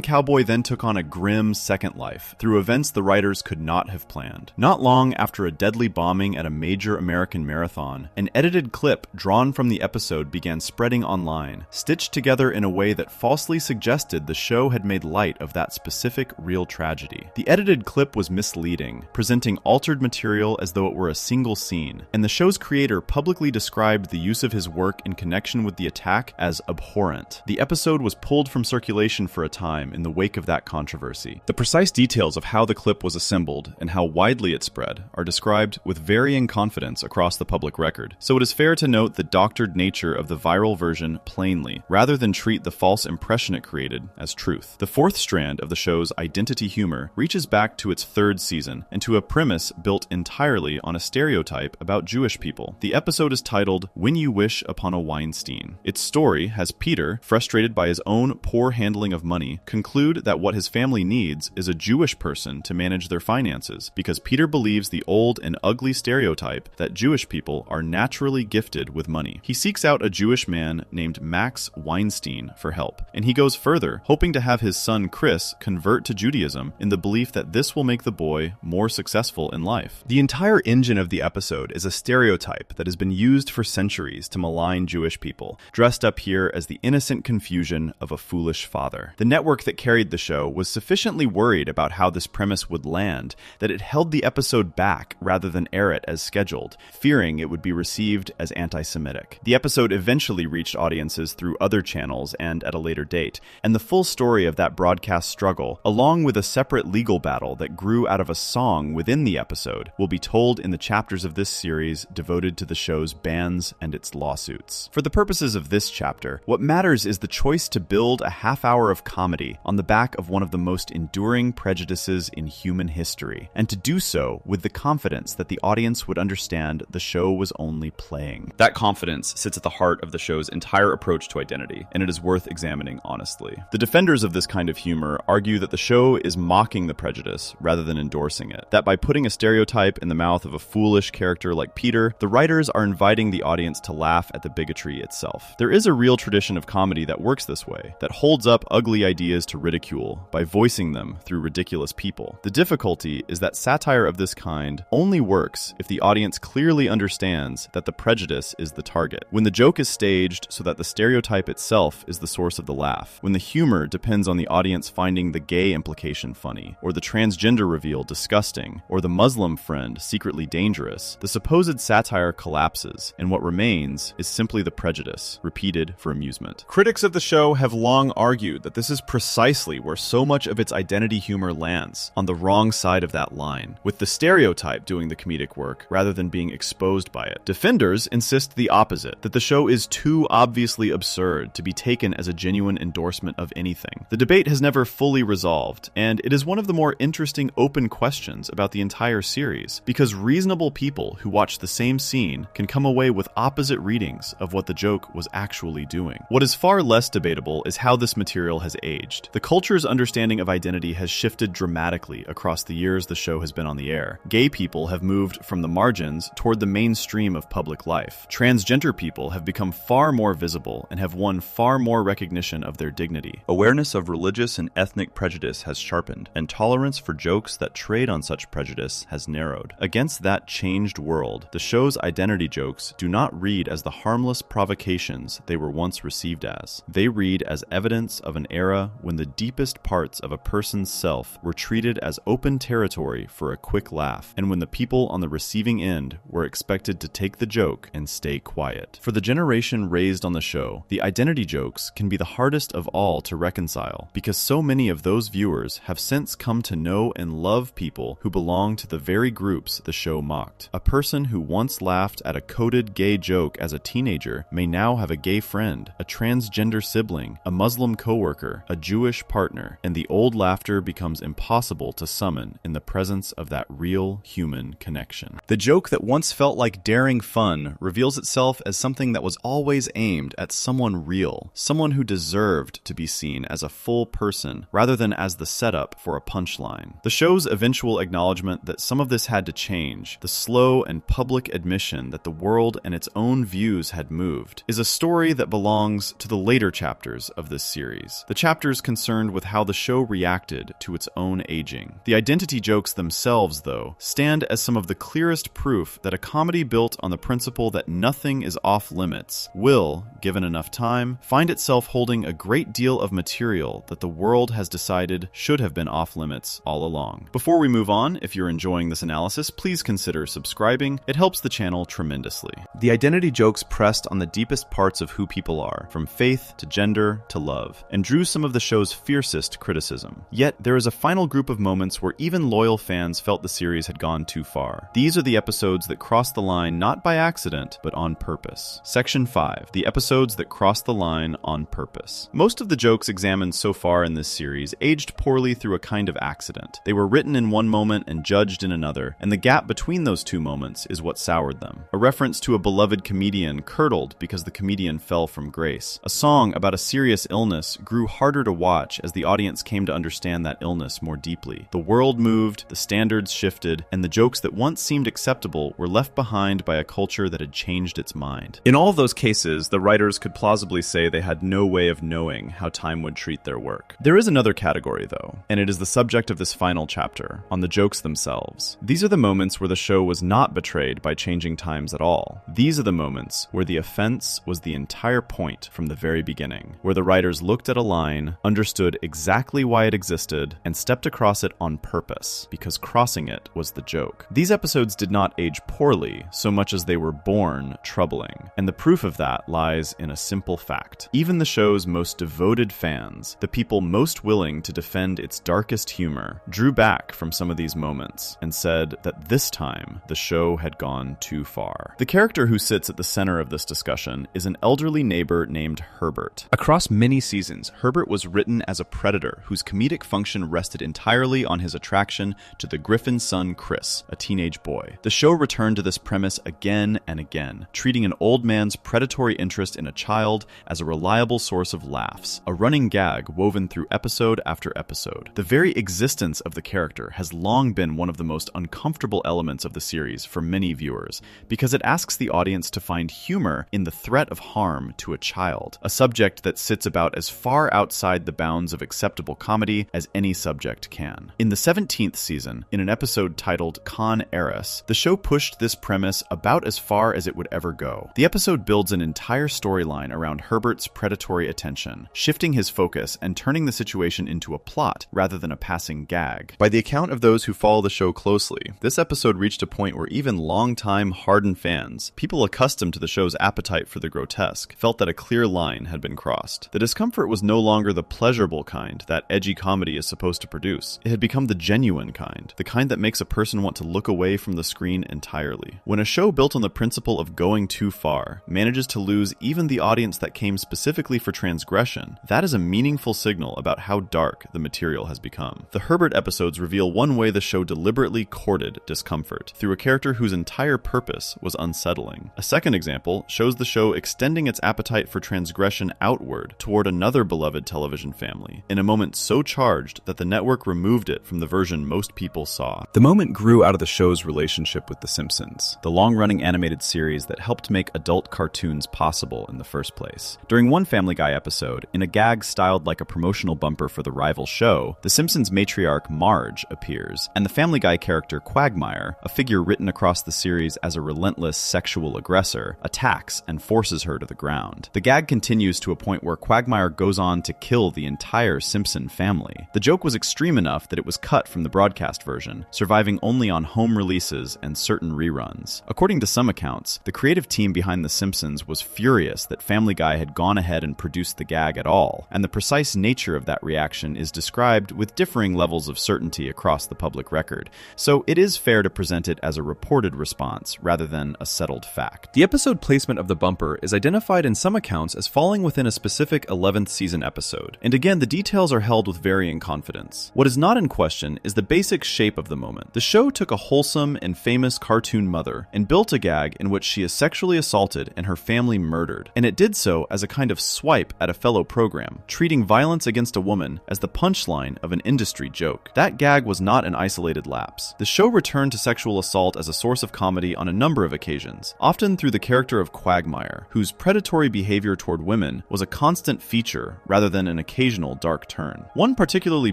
Cowboy then took on a grim second life through events the writers could not have planned. Not long after a deadly bombing at a major American marathon, an edited clip drawn from the episode began spreading online, stitched together in a way that falsely suggested the show had made light of that specific real tragedy. The edited clip was misleading, presenting altered material as though it were a single scene, and the show's creator publicly described the use of his work in connection with the attack as abhorrent. The episode was pulled from circulation for a time in the wake of that controversy. The precise details of how the clip was assembled and how widely it spread are described with varying confidence across the public record, so it is fair to note the doctored nature of the viral version plainly, rather than treat the false impression it created as truth. The fourth strand of the show's identity humor reaches back to its third season and to a premise built entirely on a stereotype about Jewish people. The episode is titled When You Wish Upon a Weinstein. Its story has Peter, frustrated by his own poor handling of money, conclude that what his family needs is a Jewish person to manage their finances, because Peter believes the old and ugly stereotype that Jewish people are naturally gifted with money. He seeks out a Jewish man named Max Weinstein for help, and he goes further, hoping to have his son Chris convert to Judaism in the belief that this will make the boy more successful in life. The entire engine of the episode is a stereotype that has been used for centuries to malign Jewish people, dressed up here as the innocent confusion of a foolish father. The network that carried the show was sufficiently worried about how this premise would land that it held the episode back rather than air it as scheduled, fearing it would be received as anti-Semitic. The episode eventually reached audiences through other channels and at a later date, and the full story of that broadcast struggle, along with a separate legal battle that grew out of a song within the episode, will be told in the chapters of this series devoted to the show's bans and its lawsuits. For the purposes of this chapter, what matters is the choice to build a half hour of comedy on the back of one of the most enduring prejudices in human history, and to do so with the confidence that the audience would understand the show was only playing. That confidence sits at the heart of the show's entire approach to identity, and it is worth examining honestly. The defenders of this kind of humor argue that the show is mocking the prejudice rather than endorsing it, that by putting a stereotype in the mouth of a foolish character like Peter, the writers are inviting the audience to laugh at the bigotry itself. There is a real tradition of comedy that works this way, that holds up ugly ideas to ridicule by voicing them through ridiculous people. The difficulty is that satire of this kind only works if the audience clearly understands that the prejudice is the target. When the joke is staged so that the stereotype itself is the source of the laugh, when the humor depends on the audience finding the gay implication funny, or the transgender reveal disgusting, or the Muslim friend secretly dangerous, the supposed satire collapses, and what remains is simply the prejudice, repeated for amusement. Critics of the show have long argued that this is precisely where so much of its identity humor lands, on the wrong side of that line, with the stereotype doing the comedic work rather than being exposed by it. Defenders insist the opposite, that the show is too obviously absurd to be taken as a genuine endorsement of anything. The debate has never fully resolved, and it is one of the more interesting open questions about the entire series, because reasonable people who watch the same scene can come away with opposite readings of what the joke was actually doing. What is far less debatable is how this material has aged. The culture's understanding of identity has shifted dramatically across the years the show has been on the air. Gay people have moved from the margins toward the mainstream of public life. Transgender people have become far more visible and have won far more recognition of their dignity. Awareness of religious and ethnic prejudice has sharpened, and tolerance for jokes that trade on such prejudice has narrowed. Against that changed world, the show's identity jokes do not read as the harmless provocations they were once received as. They read as evidence of an era when the deepest parts of a person's self were treated as open territory for a quick laugh, and when the people on the receiving end were expected to take the joke and stay quiet. For the generation raised on the show, the identity jokes can be the hardest of all to reconcile, because so many of those viewers have since come to know and love people who belong to the very groups the show mocked. A person who once laughed at a coded gay joke as a teenager may now have a gay friend, a transgender sibling, a Muslim coworker, a Jewish partner, and the old laughter becomes impossible to summon in the presence of that real human connection. The joke that once felt like daring fun reveals itself as something that was always aimed at someone real, someone who deserved to be seen as a full person rather than as the setup for a punchline. The show's eventual acknowledgement that some of this had to change, the slow slow and public admission that the world and its own views had moved, is a story that belongs to the later chapters of this series. The chapters concerned with how the show reacted to its own aging. The identity jokes themselves, though, stand as some of the clearest proof that a comedy built on the principle that nothing is off limits will, given enough time, find itself holding a great deal of material that the world has decided should have been off limits all along. Before we move on, if you're enjoying this analysis, please consider subscribing. It helps the channel tremendously. The identity jokes pressed on the deepest parts of who people are, from faith to gender to love, and drew some of the show's fiercest criticism. Yet, there is a final group of moments where even loyal fans felt the series had gone too far. These are the episodes that crossed the line not by accident, but on purpose. Section 5. The episodes that crossed the line on purpose. Most of the jokes examined so far in this series aged poorly through a kind of accident. They were written in one moment and judged in another, and the gap between those two moments is what soured them. A reference to a beloved comedian curdled because the comedian fell from grace. A song about a serious illness grew harder to watch as the audience came to understand that illness more deeply. The world moved, the standards shifted, and the jokes that once seemed acceptable were left behind by a culture that had changed its mind. In all of those cases, the writers could plausibly say they had no way of knowing how time would treat their work. There is another category, though, and it is the subject of this final chapter, on the jokes themselves. These are the moments where the show was not betrayed by changing times at all. These are the moments where the offense was the entire point from the very beginning, where the writers looked at a line, understood exactly why it existed, and stepped across it on purpose, because crossing it was the joke. These episodes did not age poorly so much as they were born troubling, and the proof of that lies in a simple fact. Even the show's most devoted fans, the people most willing to defend its darkest humor, drew back from some of these moments and said that this time the show had gone too far. The character who sits at the center of this discussion is an elderly neighbor named Herbert. Across many seasons, Herbert was written as a predator whose comedic function rested entirely on his attraction to the Griffin's son Chris, a teenage boy. The show returned to this premise again and again, treating an old man's predatory interest in a child as a reliable source of laughs, a running gag woven through episode after episode. The very existence of the character has long been one of the most uncomfortable elements of the series for many viewers, because it asks the audience to find humor in the threat of harm to a child, a subject that sits about as far outside the bounds of acceptable comedy as any subject can. In the 17th season, in an episode titled Con Eris, the show pushed this premise about as far as it would ever go. The episode builds an entire storyline around Herbert's predatory attention, shifting his focus and turning the situation into a plot rather than a passing gag. By the account of those who follow the show closely, this episode reached a point where even long-time hardened fans, people accustomed to the show's appetite for the grotesque, felt that a clear line had been crossed. The discomfort was no longer the pleasurable kind that edgy comedy is supposed to produce. It had become the genuine kind, the kind that makes a person want to look away from the screen entirely. When a show built on the principle of going too far manages to lose even the audience that came specifically for transgression, that is a meaningful signal about how dark the material has become. The Herbert episodes reveal one way the show deliberately courted discomfort, through a character whose entire purpose was unsettling. A second example shows the show extending its appetite for transgression outward toward another beloved television family, in a moment so charged that the network removed it from the version most people saw. The moment grew out of the show's relationship with The Simpsons, the long-running animated series that helped make adult cartoons possible in the first place. During one Family Guy episode, in a gag styled like a promotional bumper for the rival show, The Simpsons matriarch Marge appears, and the Family Guy character Quagmire, a figure written across the series as a relentless sexual aggressor, attacks and forces her to the ground. The gag continues to a point where Quagmire goes on to kill the entire Simpson family. The joke was extreme enough that it was cut from the broadcast version, surviving only on home releases and certain reruns. According to some accounts, the creative team behind The Simpsons was furious that Family Guy had gone ahead and produced the gag at all, and the precise nature of that reaction is described with differing levels of certainty across the public record, so it is fair to present it as a reported response rather than a settled fact. The episode placement of the bumper is identified in some accounts as falling within a specific 11th season episode, and again the details are held with varying confidence. What is not in question is the basic shape of the moment. The show took a wholesome and famous cartoon mother and built a gag in which she is sexually assaulted and her family murdered, and it did so as a kind of swipe at a fellow program, treating violence against a woman as the punchline of an industry joke. That gag was not an isolated lapse. The show returned to sexual assault as a source of comedy on a number of occasions, often through the character of Quagmire, whose predatory behavior toward women was a constant feature rather than an occasional dark turn. One particularly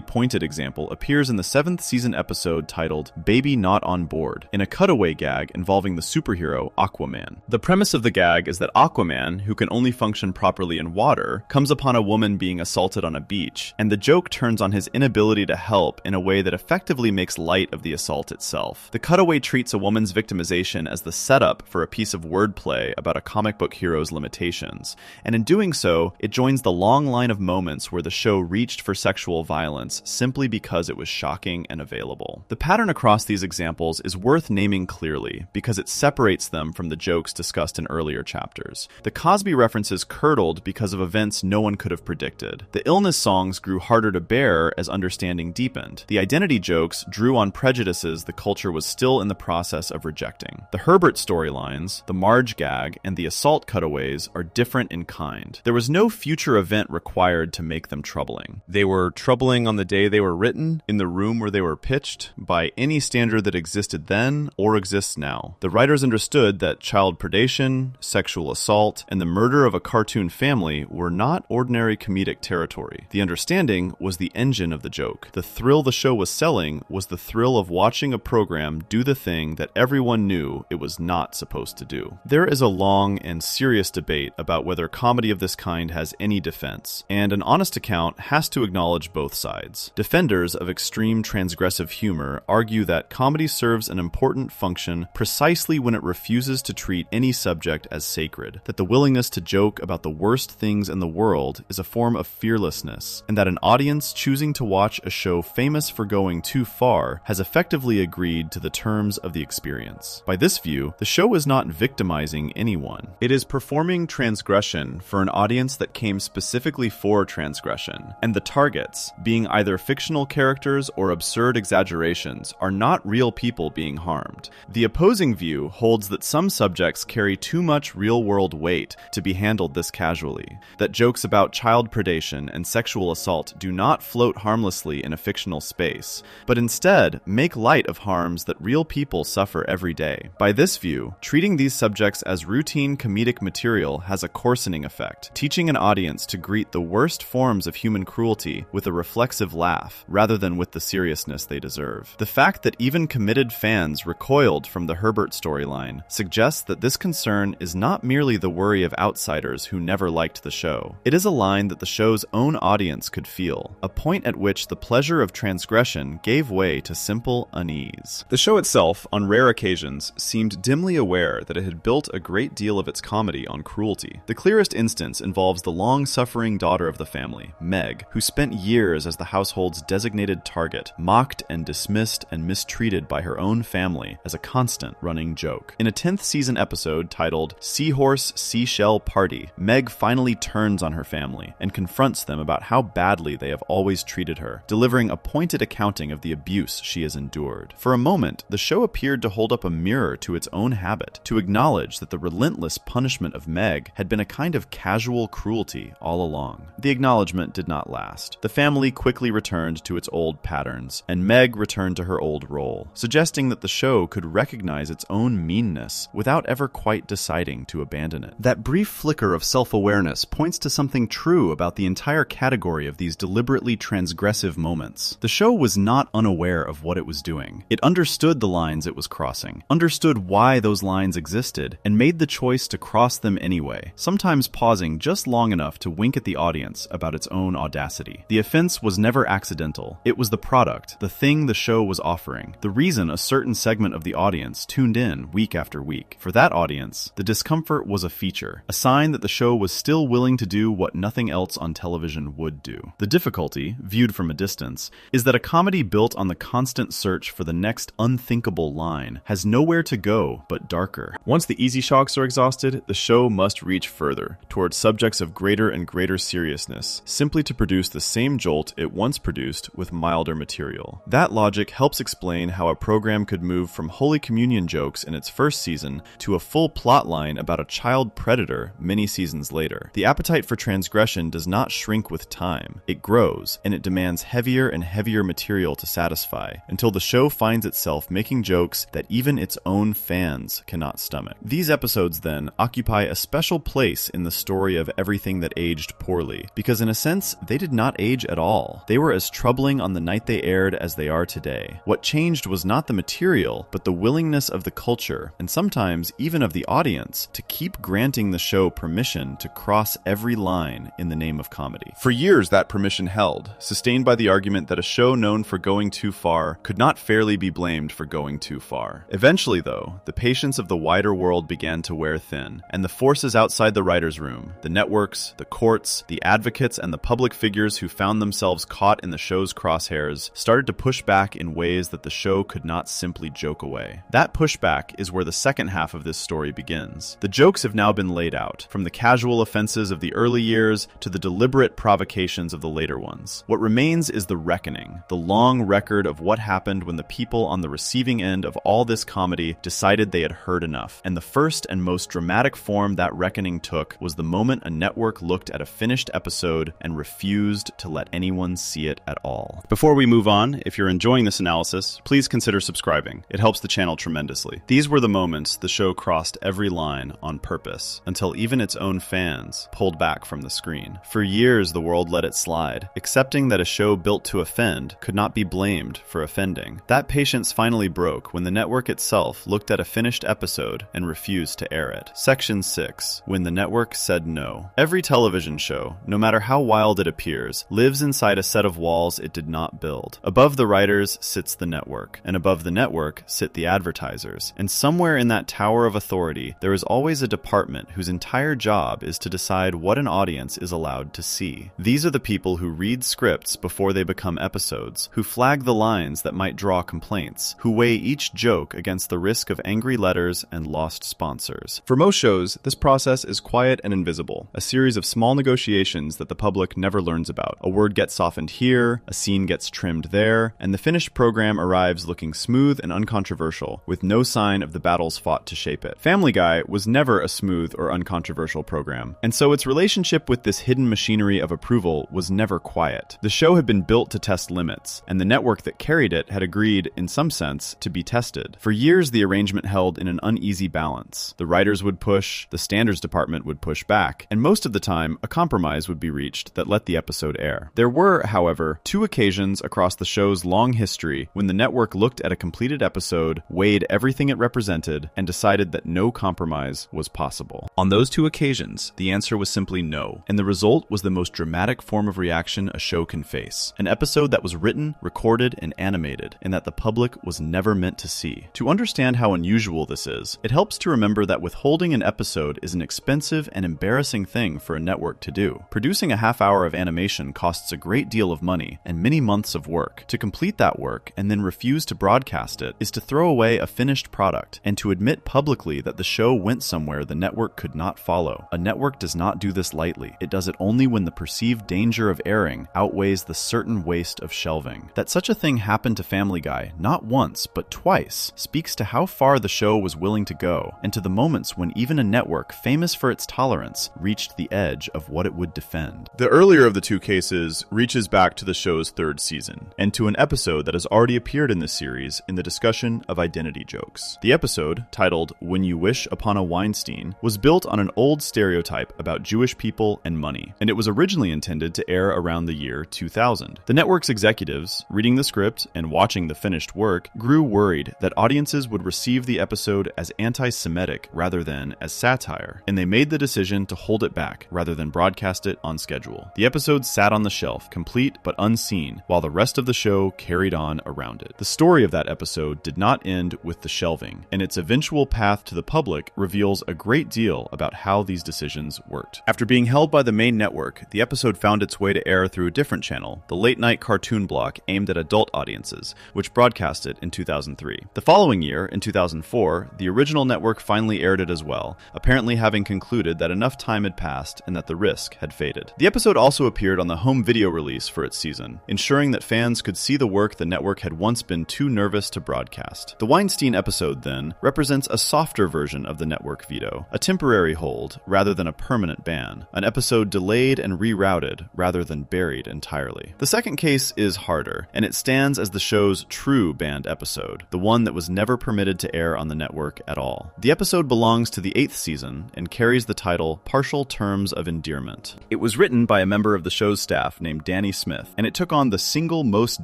pointed example appears in the 7th season episode titled Baby Not on Board, in a cutaway gag involving the superhero Aquaman. The premise of the gag is that Aquaman, who can only function properly in water, comes upon a woman being assaulted on a beach, and the joke turns on his inability to help in a way that effectively makes light of the assault itself. The cutaway treats a woman's victimization as the setup for a piece of wordplay about a comic book hero's limitations, and in doing so, it joins the long line of moments where the show reached for sexual violence simply because it was shocking and available. The pattern across these examples is worth naming clearly because it separates them from the jokes discussed in earlier chapters. The Cosby references curdled because of events no one could have predicted. The illness songs grew harder to bear as understanding deepened. The identity jokes drew on prejudices the culture was still in the process of rejecting. The Herbert storylines, the Marge gag, and the assault cutaways are different in kind. There was no future event required to make them troubling. They were troubling on the day they were written, in the room where they were pitched, by any standard that existed then or exists now. The writers understood that child predation, sexual assault, and the murder of a cartoon family were not ordinary comedic territory. The understanding was the engine of the joke. The thrill the show was selling was the thrill of watching a program do the thing that everyone knew it was not supposed to do. There is a long and serious debate about whether comedy of this kind has any defense, and an honest account has to acknowledge both sides. Defenders of extreme transgressive humor argue that comedy serves an important function precisely when it refuses to treat any subject as sacred, that the willingness to joke about the worst things in the world is a form of fearlessness, and that an audience choosing to watch a show famous for going too far has effectively agreed to the terms of the experience. By this view, the show is not victimizing anyone. It is performing transgression for an audience that came specifically for transgression, and the targets, being either fictional characters or absurd exaggerations, are not real people being harmed. The opposing view holds that some subjects carry too much real-world weight to be handled this casually, that jokes about child predation and sexual assault do not float harmlessly in a fictional space, but instead make light of harms that real people suffer every day. By this view, treating these subjects as routine comedic material has a coarsening effect, teaching an audience to greet the worst forms of human cruelty with a reflexive laugh, rather than with the seriousness they deserve. The fact that even committed fans recoiled from the Herbert storyline suggests that this concern is not merely the worry of outsiders who never liked the show. It is a line that the show's own audience could feel, a point at which the pleasure of transgression gave way to simple unease. The show itself, on rare occasions, seemed dimly aware that it had built a great deal of its comedy on cruelty. The clearest instance involves the long-suffering daughter of the family, Meg, who spent years as the household's designated target, mocked and dismissed and mistreated by her own family as a constant running joke. In a 10th season episode titled Seahorse Seashell Party, Meg finally turns on her family and confronts them about how badly they have always treated her, delivering a pointed accounting of the abuse she has endured. For a moment, the show appeared to hold up a mirror to its own habit, to acknowledge that the relentless punishment of Meg had been a kind of casual cruelty all along. The acknowledgement did not last. The family quickly returned to its old patterns, and Meg returned to her old role, suggesting that the show could recognize its own meanness without ever quite deciding to abandon it. That brief flicker of self-awareness points to something true about the entire category of these deliberately transgressive moments. The show was not unaware of what it was doing. It understood the lines it was crossing, understood why those lines existed, and made the choice to cross them anyway, sometimes pausing just long enough to wink at the audience about its own audacity. The offense was never accidental. It was the product, the thing the show was offering, the reason a certain segment of the audience tuned in week after week. For that audience, the discomfort was a feature, a sign that the show was still willing to do what nothing else on television would do. The difficulty, viewed from a distance, is that a comedy built on the constant search for the next unthinkable line has nowhere to go but darker. Once the easy shocks are exhausted, the show must reach further, towards subjects of greater and greater seriousness, simply to produce the same jolt it once produced with milder material. That logic helps explain how a program could move from Holy Communion jokes in its first season to a full plotline about a child predator many seasons later. The appetite for transgression does not shrink with time. It grows, and it demands heavier and heavier material to satisfy, until the show finds itself making jokes jokes that even its own fans cannot stomach. These episodes, then, occupy a special place in the story of everything that aged poorly, because in a sense, they did not age at all. They were as troubling on the night they aired as they are today. What changed was not the material, but the willingness of the culture, and sometimes even of the audience, to keep granting the show permission to cross every line in the name of comedy. For years, that permission held, sustained by the argument that a show known for going too far could not fairly be blamed for going too far. Eventually, though, the patience of the wider world began to wear thin, and the forces outside the writer's room, the networks, the courts, the advocates, and the public figures who found themselves caught in the show's crosshairs started to push back in ways that the show could not simply joke away. That pushback is where the second half of this story begins. The jokes have now been laid out, from the casual offenses of the early years to the deliberate provocations of the later ones. What remains is the reckoning, the long record of what happened when the people on the receiving end of all this comedy decided they had heard enough. And the first and most dramatic form that reckoning took was the moment a network looked at a finished episode and refused to let anyone see it at all. Before we move on, if you're enjoying this analysis, please consider subscribing. It helps the channel tremendously. These were the moments the show crossed every line on purpose, until even its own fans pulled back from the screen. For years, the world let it slide, accepting that a show built to offend could not be blamed for offending. That patience finally broke when the network itself looked at a finished episode and refused to air it. Section 6. When the network said no. Every television show, no matter how wild it appears, lives inside a set of walls it did not build. Above the writers sits the network, and above the network sit the advertisers. And somewhere in that tower of authority, there is always a department whose entire job is to decide what an audience is allowed to see. These are the people who read scripts before they become episodes, who flag the lines that might draw complaints, who weigh each joke against the risk of angry letters and lost sponsors. For most shows, this process is quiet and invisible, a series of small negotiations that the public never learns about. A word gets softened here, a scene gets trimmed there, and the finished program arrives looking smooth and uncontroversial, with no sign of the battles fought to shape it. Family Guy was never a smooth or uncontroversial program, and so its relationship with this hidden machinery of approval was never quiet. The show had been built to test limits, and the network that carried it had agreed, in some sense, to be tested. For years, the arrangement held in an uneasy balance. The writers would push, the standards department would push back, and most of the time, a compromise would be reached that let the episode air. There were, however, two occasions across the show's long history when the network looked at a completed episode, weighed everything it represented, and decided that no compromise was possible. On those two occasions, the answer was simply no, and the result was the most dramatic form of reaction a show can face. An episode that was written, recorded, and animated, and that the public was never meant to see. To understand how unusual this is, it helps to remember that withholding an episode is an expensive and embarrassing thing for a network to do. Producing a half hour of animation costs a great deal of money and many months of work. To complete that work and then refuse to broadcast it is to throw away a finished product and to admit publicly that the show went somewhere the network could not follow. A network does not do this lightly. It does it only when the perceived danger of airing outweighs the certain waste of shelving. That such a thing happened to Family Guy, not once, but twice, speaks to how far the show was willing to go, and to the moments when even a network famous for its tolerance reached the edge of what it would defend. The earlier of the two cases reaches back to the show's third season, and to an episode that has already appeared in this series in the discussion of identity jokes. The episode, titled When You Wish Upon a Weinstein, was built on an old stereotype about Jewish people and money, and it was originally intended to air around the year 2000. The network's executives, reading the script and watching the finished work, grew worried that audiences would receive the episode as anti-Semitic rather than as satire, and they made the decision to hold it back rather than broadcast it on schedule. The episode sat on the shelf, complete but unseen, while the rest of the show carried on around it. The story of that episode did not end with the shelving, and its eventual path to the public reveals a great deal about how these decisions worked. After being held by the main network, the episode found its way to air through a different channel, the late-night cartoon block aimed at adult audiences, which broadcast it in 2003. The following year, in 2004, the original network finally aired it as well, apparently having concluded that enough time had passed and that the risk had faded. The episode also appeared on the home video release for its season, ensuring that fans could see the work the network had once been too nervous to broadcast. The Weinstein episode, then, represents a softer version of the network veto, a temporary hold rather than a permanent ban, an episode delayed and rerouted rather than buried entirely. The second case is harder, and it stands as the show's true banned episode, the one that was never permitted to air on the network at all. The episode belongs to the 8th season and carries the title Partial Terms of Endearment. It was written by a member of the show's staff named Danny Smith, and it took on the single most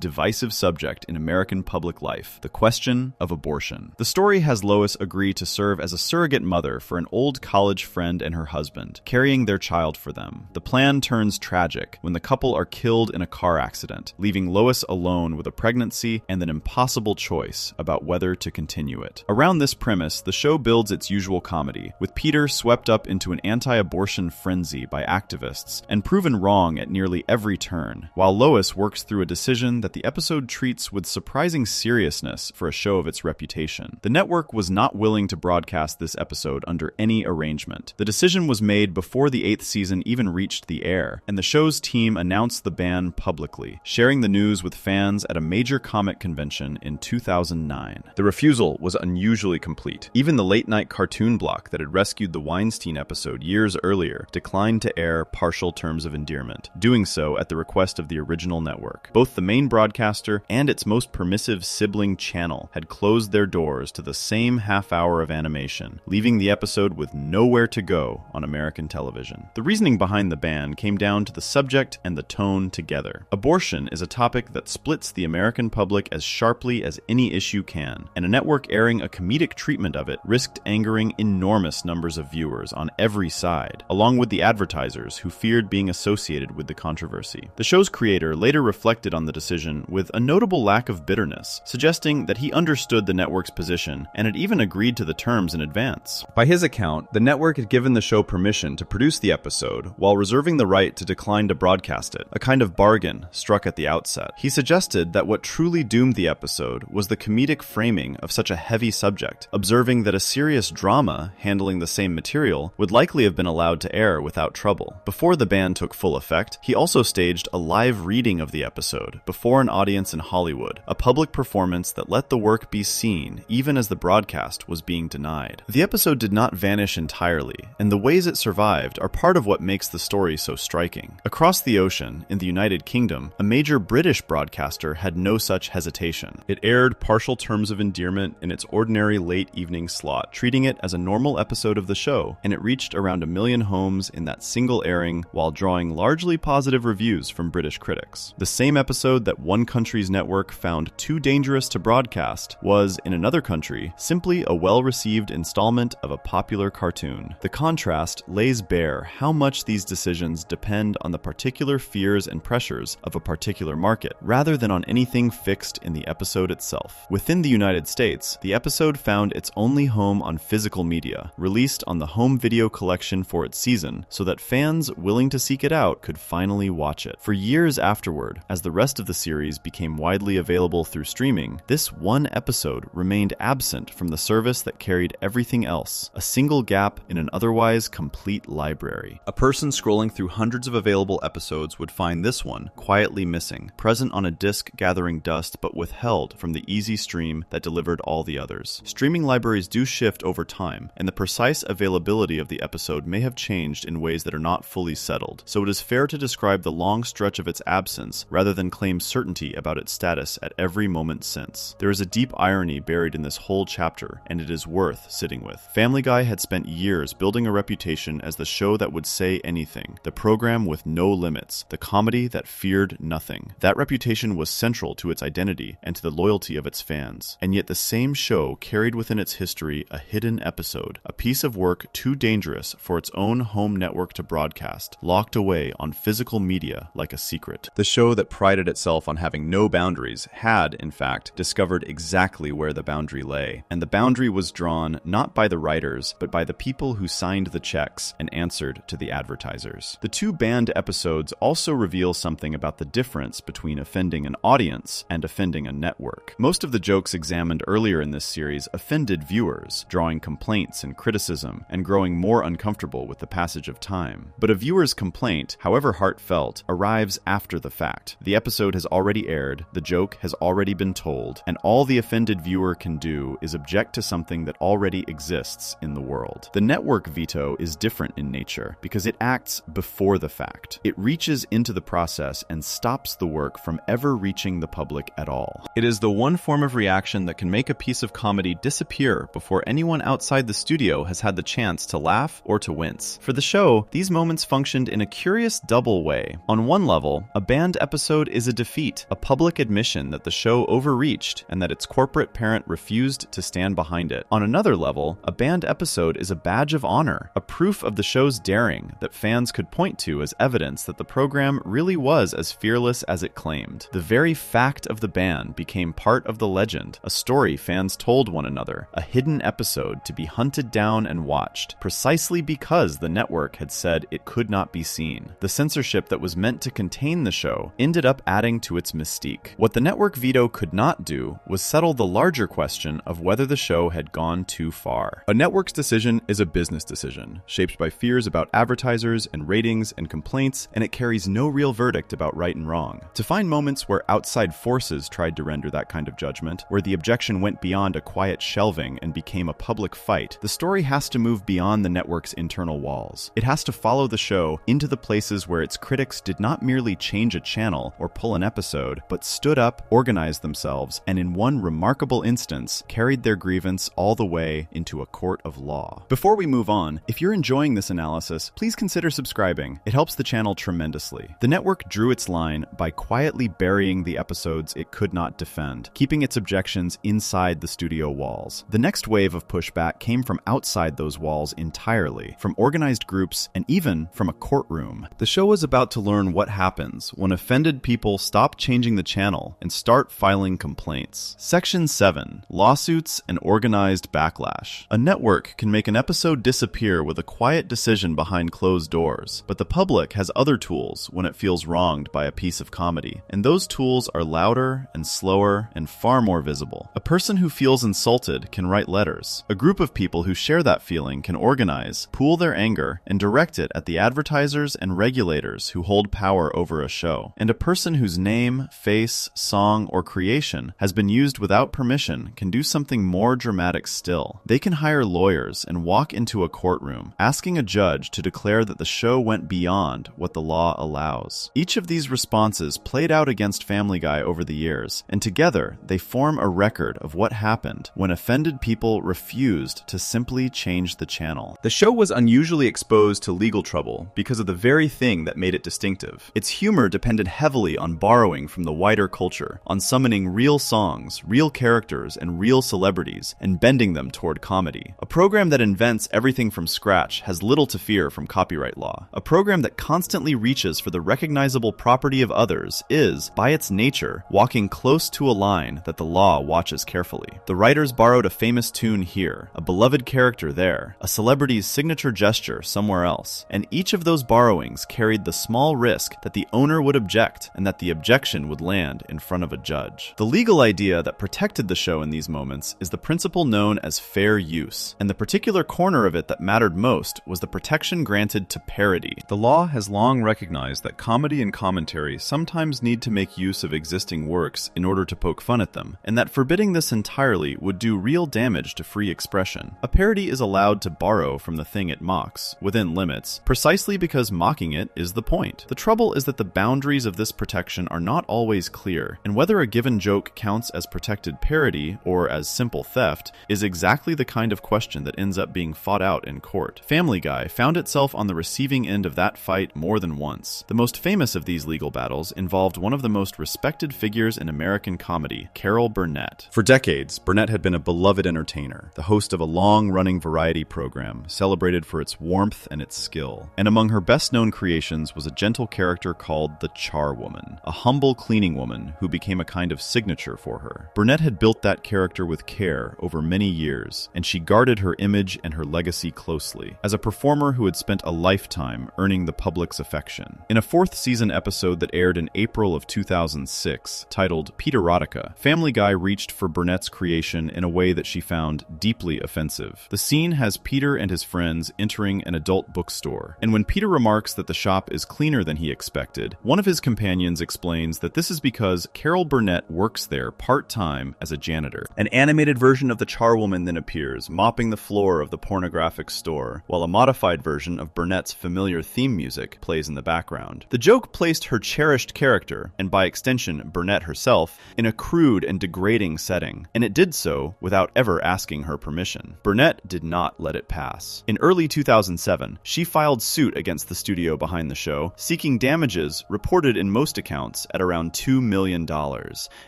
divisive subject in American public life, the question of abortion. The story has Lois agree to serve as a surrogate mother for an old college friend and her husband, carrying their child for them. The plan turns tragic when the couple are killed in a car accident, leaving Lois alone with a pregnancy and an impossible choice about whether to continue it. Around this premise, the show builds its usual comedy, with Peter swept up into an anti-abortion frenzy by activists and proven wrong at nearly every turn, while Lois works through a decision that the episode treats with surprising seriousness for a show of its reputation. The network was not willing to broadcast this episode under any arrangement. The decision was made before the 8th season even reached the air, and the show's team announced the ban publicly, sharing the news with fans at a major comic convention in 2009. The refusal was unusually complete. Even the late-night cartoon block that had rescued the Weinstein episode years earlier declined to air Partial Terms of Endearment, doing so at the request of the original network. Both the main broadcaster and its most permissive sibling channel had closed their doors to the same half-hour of animation, leaving the episode with nowhere to go on American television. The reasoning behind the ban came down to the subject and the tone together. Abortion is a topic that splits the American public as sharply as any issue can, and a network airing a comedic treatment of it risked angering enormous numbers of viewers on every side, along with the advertisers who feared being associated with the controversy. The show's creator later reflected on the decision with a notable lack of bitterness, suggesting that he understood the network's position and had even agreed to the terms in advance. By his account, the network had given the show permission to produce the episode while reserving the right to decline to broadcast it, a kind of bargain struck at the outset. He suggested that what truly doomed the episode was the comedic framing of such a heavy subject, observing that a serious drama handling the same material would likely have been allowed to air without trouble. Before the ban took full effect, he also staged a live reading of the episode before an audience in Hollywood, a public performance that let the work be seen even as the broadcast was being denied. The episode did not vanish entirely, and the ways it survived are part of what makes the story so striking. Across the ocean, in the United Kingdom, a major British broadcaster had no such hesitation. It aired Partial Terms of Endearment in its ordinary late evening slot, treating it as a normal episode of the show, and it reached around 1 million homes in that single airing while drawing largely positive reviews from British critics. The same episode that one country's network found too dangerous to broadcast was, in another country, simply a well-received installment of a popular cartoon. The contrast lays bare how much these decisions depend on the particular fears and pressures of a particular market, rather than on anything fixed in the episode itself. Within the United States, the episode found its only home on physical media, released on the home video collection for its season, so that fans willing to seek it out could finally watch it. For years afterward, as the rest of the series became widely available through streaming, this one episode remained absent from the service that carried everything else, a single gap in an otherwise complete library. A person scrolling through hundreds of available episodes would find this one quietly missing, present on a disc gathering dust but withheld from the easy stream that delivered all the others. Streaming libraries do shift over time, and the precise availability of the episode may have changed in ways that are not fully settled, so it is fair to describe the long stretch of its absence rather than claim certainty about its status at every moment since. There is a deep irony buried in this whole chapter, and it is worth sitting with. Family Guy had spent years building a reputation as the show that would say anything, the program with no limits, the comedy that feared nothing. That reputation was central to its identity and to the loyalty of its fans. And yet the same show carried within its history a hidden episode, a piece of work too dangerous for its own home network to broadcast, locked away on physical media like a secret. The show that prided itself on having no boundaries had, in fact, discovered exactly where the boundary lay. And the boundary was drawn not by the writers, but by the people who signed the checks and answered to the advertisers. The two banned episodes also reveal something about the difference between offending an audience and offending a network. Most of the jokes examined earlier in this series offended viewers, drawing complaints and criticism, and growing more uncomfortable with the passage of time. But a viewer's complaint, however heartfelt, arrives after the fact. The episode has already aired, the joke has already been told, and all the offended viewer can do is object to something that already exists in the world. The network veto is different in nature because it acts before the fact. It reaches into the process and stops the work from ever reaching the public at all. It is the one form of reality reaction that can make a piece of comedy disappear before anyone outside the studio has had the chance to laugh or to wince. For the show, these moments functioned in a curious double way. On one level, a banned episode is a defeat, a public admission that the show overreached and that its corporate parent refused to stand behind it. On another level, a banned episode is a badge of honor, a proof of the show's daring that fans could point to as evidence that the program really was as fearless as it claimed. The very fact of the ban became part of the legend, a story fans told one another, a hidden episode to be hunted down and watched, precisely because the network had said it could not be seen. The censorship that was meant to contain the show ended up adding to its mystique. What the network veto could not do was settle the larger question of whether the show had gone too far. A network's decision is a business decision, shaped by fears about advertisers and ratings and complaints, and it carries no real verdict about right and wrong. To find moments where outside forces tried to render that kind of judgment, where the objection went beyond a quiet shelving and became a public fight, the story has to move beyond the network's internal walls. It has to follow the show into the places where its critics did not merely change a channel or pull an episode, but stood up, organized themselves, and in one remarkable instance, carried their grievance all the way into a court of law. Before we move on, if you're enjoying this analysis, please consider subscribing. It helps the channel tremendously. The network drew its line by quietly burying the episodes it could not defend, keeping its objections inside the studio walls. The next wave of pushback came from outside those walls entirely, from organized groups and even from a courtroom. The show was about to learn what happens when offended people stop changing the channel and start filing complaints. Section 7. Lawsuits and Organized Backlash. A network can make an episode disappear with a quiet decision behind closed doors, but the public has other tools when it feels wronged by a piece of comedy, and those tools are louder and slower and far more visible. A person who feels insulted can write letters. A group of people who share that feeling can organize, pool their anger, and direct it at the advertisers and regulators who hold power over a show. And a person whose name, face, song, or creation has been used without permission can do something more dramatic still. They can hire lawyers and walk into a courtroom, asking a judge to declare that the show went beyond what the law allows. Each of these responses played out against Family Guy over the years, and together they form a record of what happened when offended people refused to simply change the channel. The show was unusually exposed to legal trouble because of the very thing that made it distinctive. Its humor depended heavily on borrowing from the wider culture, on summoning real songs, real characters, and real celebrities, and bending them toward comedy. A program that invents everything from scratch has little to fear from copyright law. A program that constantly reaches for the recognizable property of others is, by its nature, walking close to a line that the law watches carefully. The writers borrowed a famous tune here, a beloved character there, a celebrity's signature gesture somewhere else, and each of those borrowings carried the small risk that the owner would object and that the objection would land in front of a judge. The legal idea that protected the show in these moments is the principle known as fair use, and the particular corner of it that mattered most was the protection granted to parody. The law has long recognized that comedy and commentary sometimes need to make use of existing works in order to poke fun at them, and that forbidding this entirely would do real damage to free expression. A parody is allowed to borrow from the thing it mocks, within limits, precisely because mocking it is the point. The trouble is that the boundaries of this protection are not always clear, and whether a given joke counts as protected parody or as simple theft is exactly the kind of question that ends up being fought out in court. Family Guy found itself on the receiving end of that fight more than once. The most famous of these legal battles involved one of the most respected figures in American comedy, Carol Burnett. For decades, Burnett had been a beloved entertainer, the host of a long-running variety program celebrated for its warmth and its skill. And among her best-known creations was a gentle character called the Charwoman, a humble cleaning woman who became a kind of signature for her. Burnett had built that character with care over many years, and she guarded her image and her legacy closely, as a performer who had spent a lifetime earning the public's affection. In a fourth-season episode that aired in April of 2006, titled Peterotica, Family Guy reached for Burnett's creation in a way that she found deeply offensive. The scene has Peter and his friends entering an adult bookstore, and when Peter remarks that the shop is cleaner than he expected, one of his companions explains that this is because Carol Burnett works there part-time as a janitor. An animated version of the Charwoman then appears, mopping the floor of the pornographic store, while a modified version of Burnett's familiar theme music plays in the background. The joke placed her cherished character, and by extension Burnett herself, in a crude and degrading degrading setting, and it did so without ever asking her permission. Burnett did not let it pass. In early 2007, she filed suit against the studio behind the show, seeking damages reported in most accounts at around $2 million,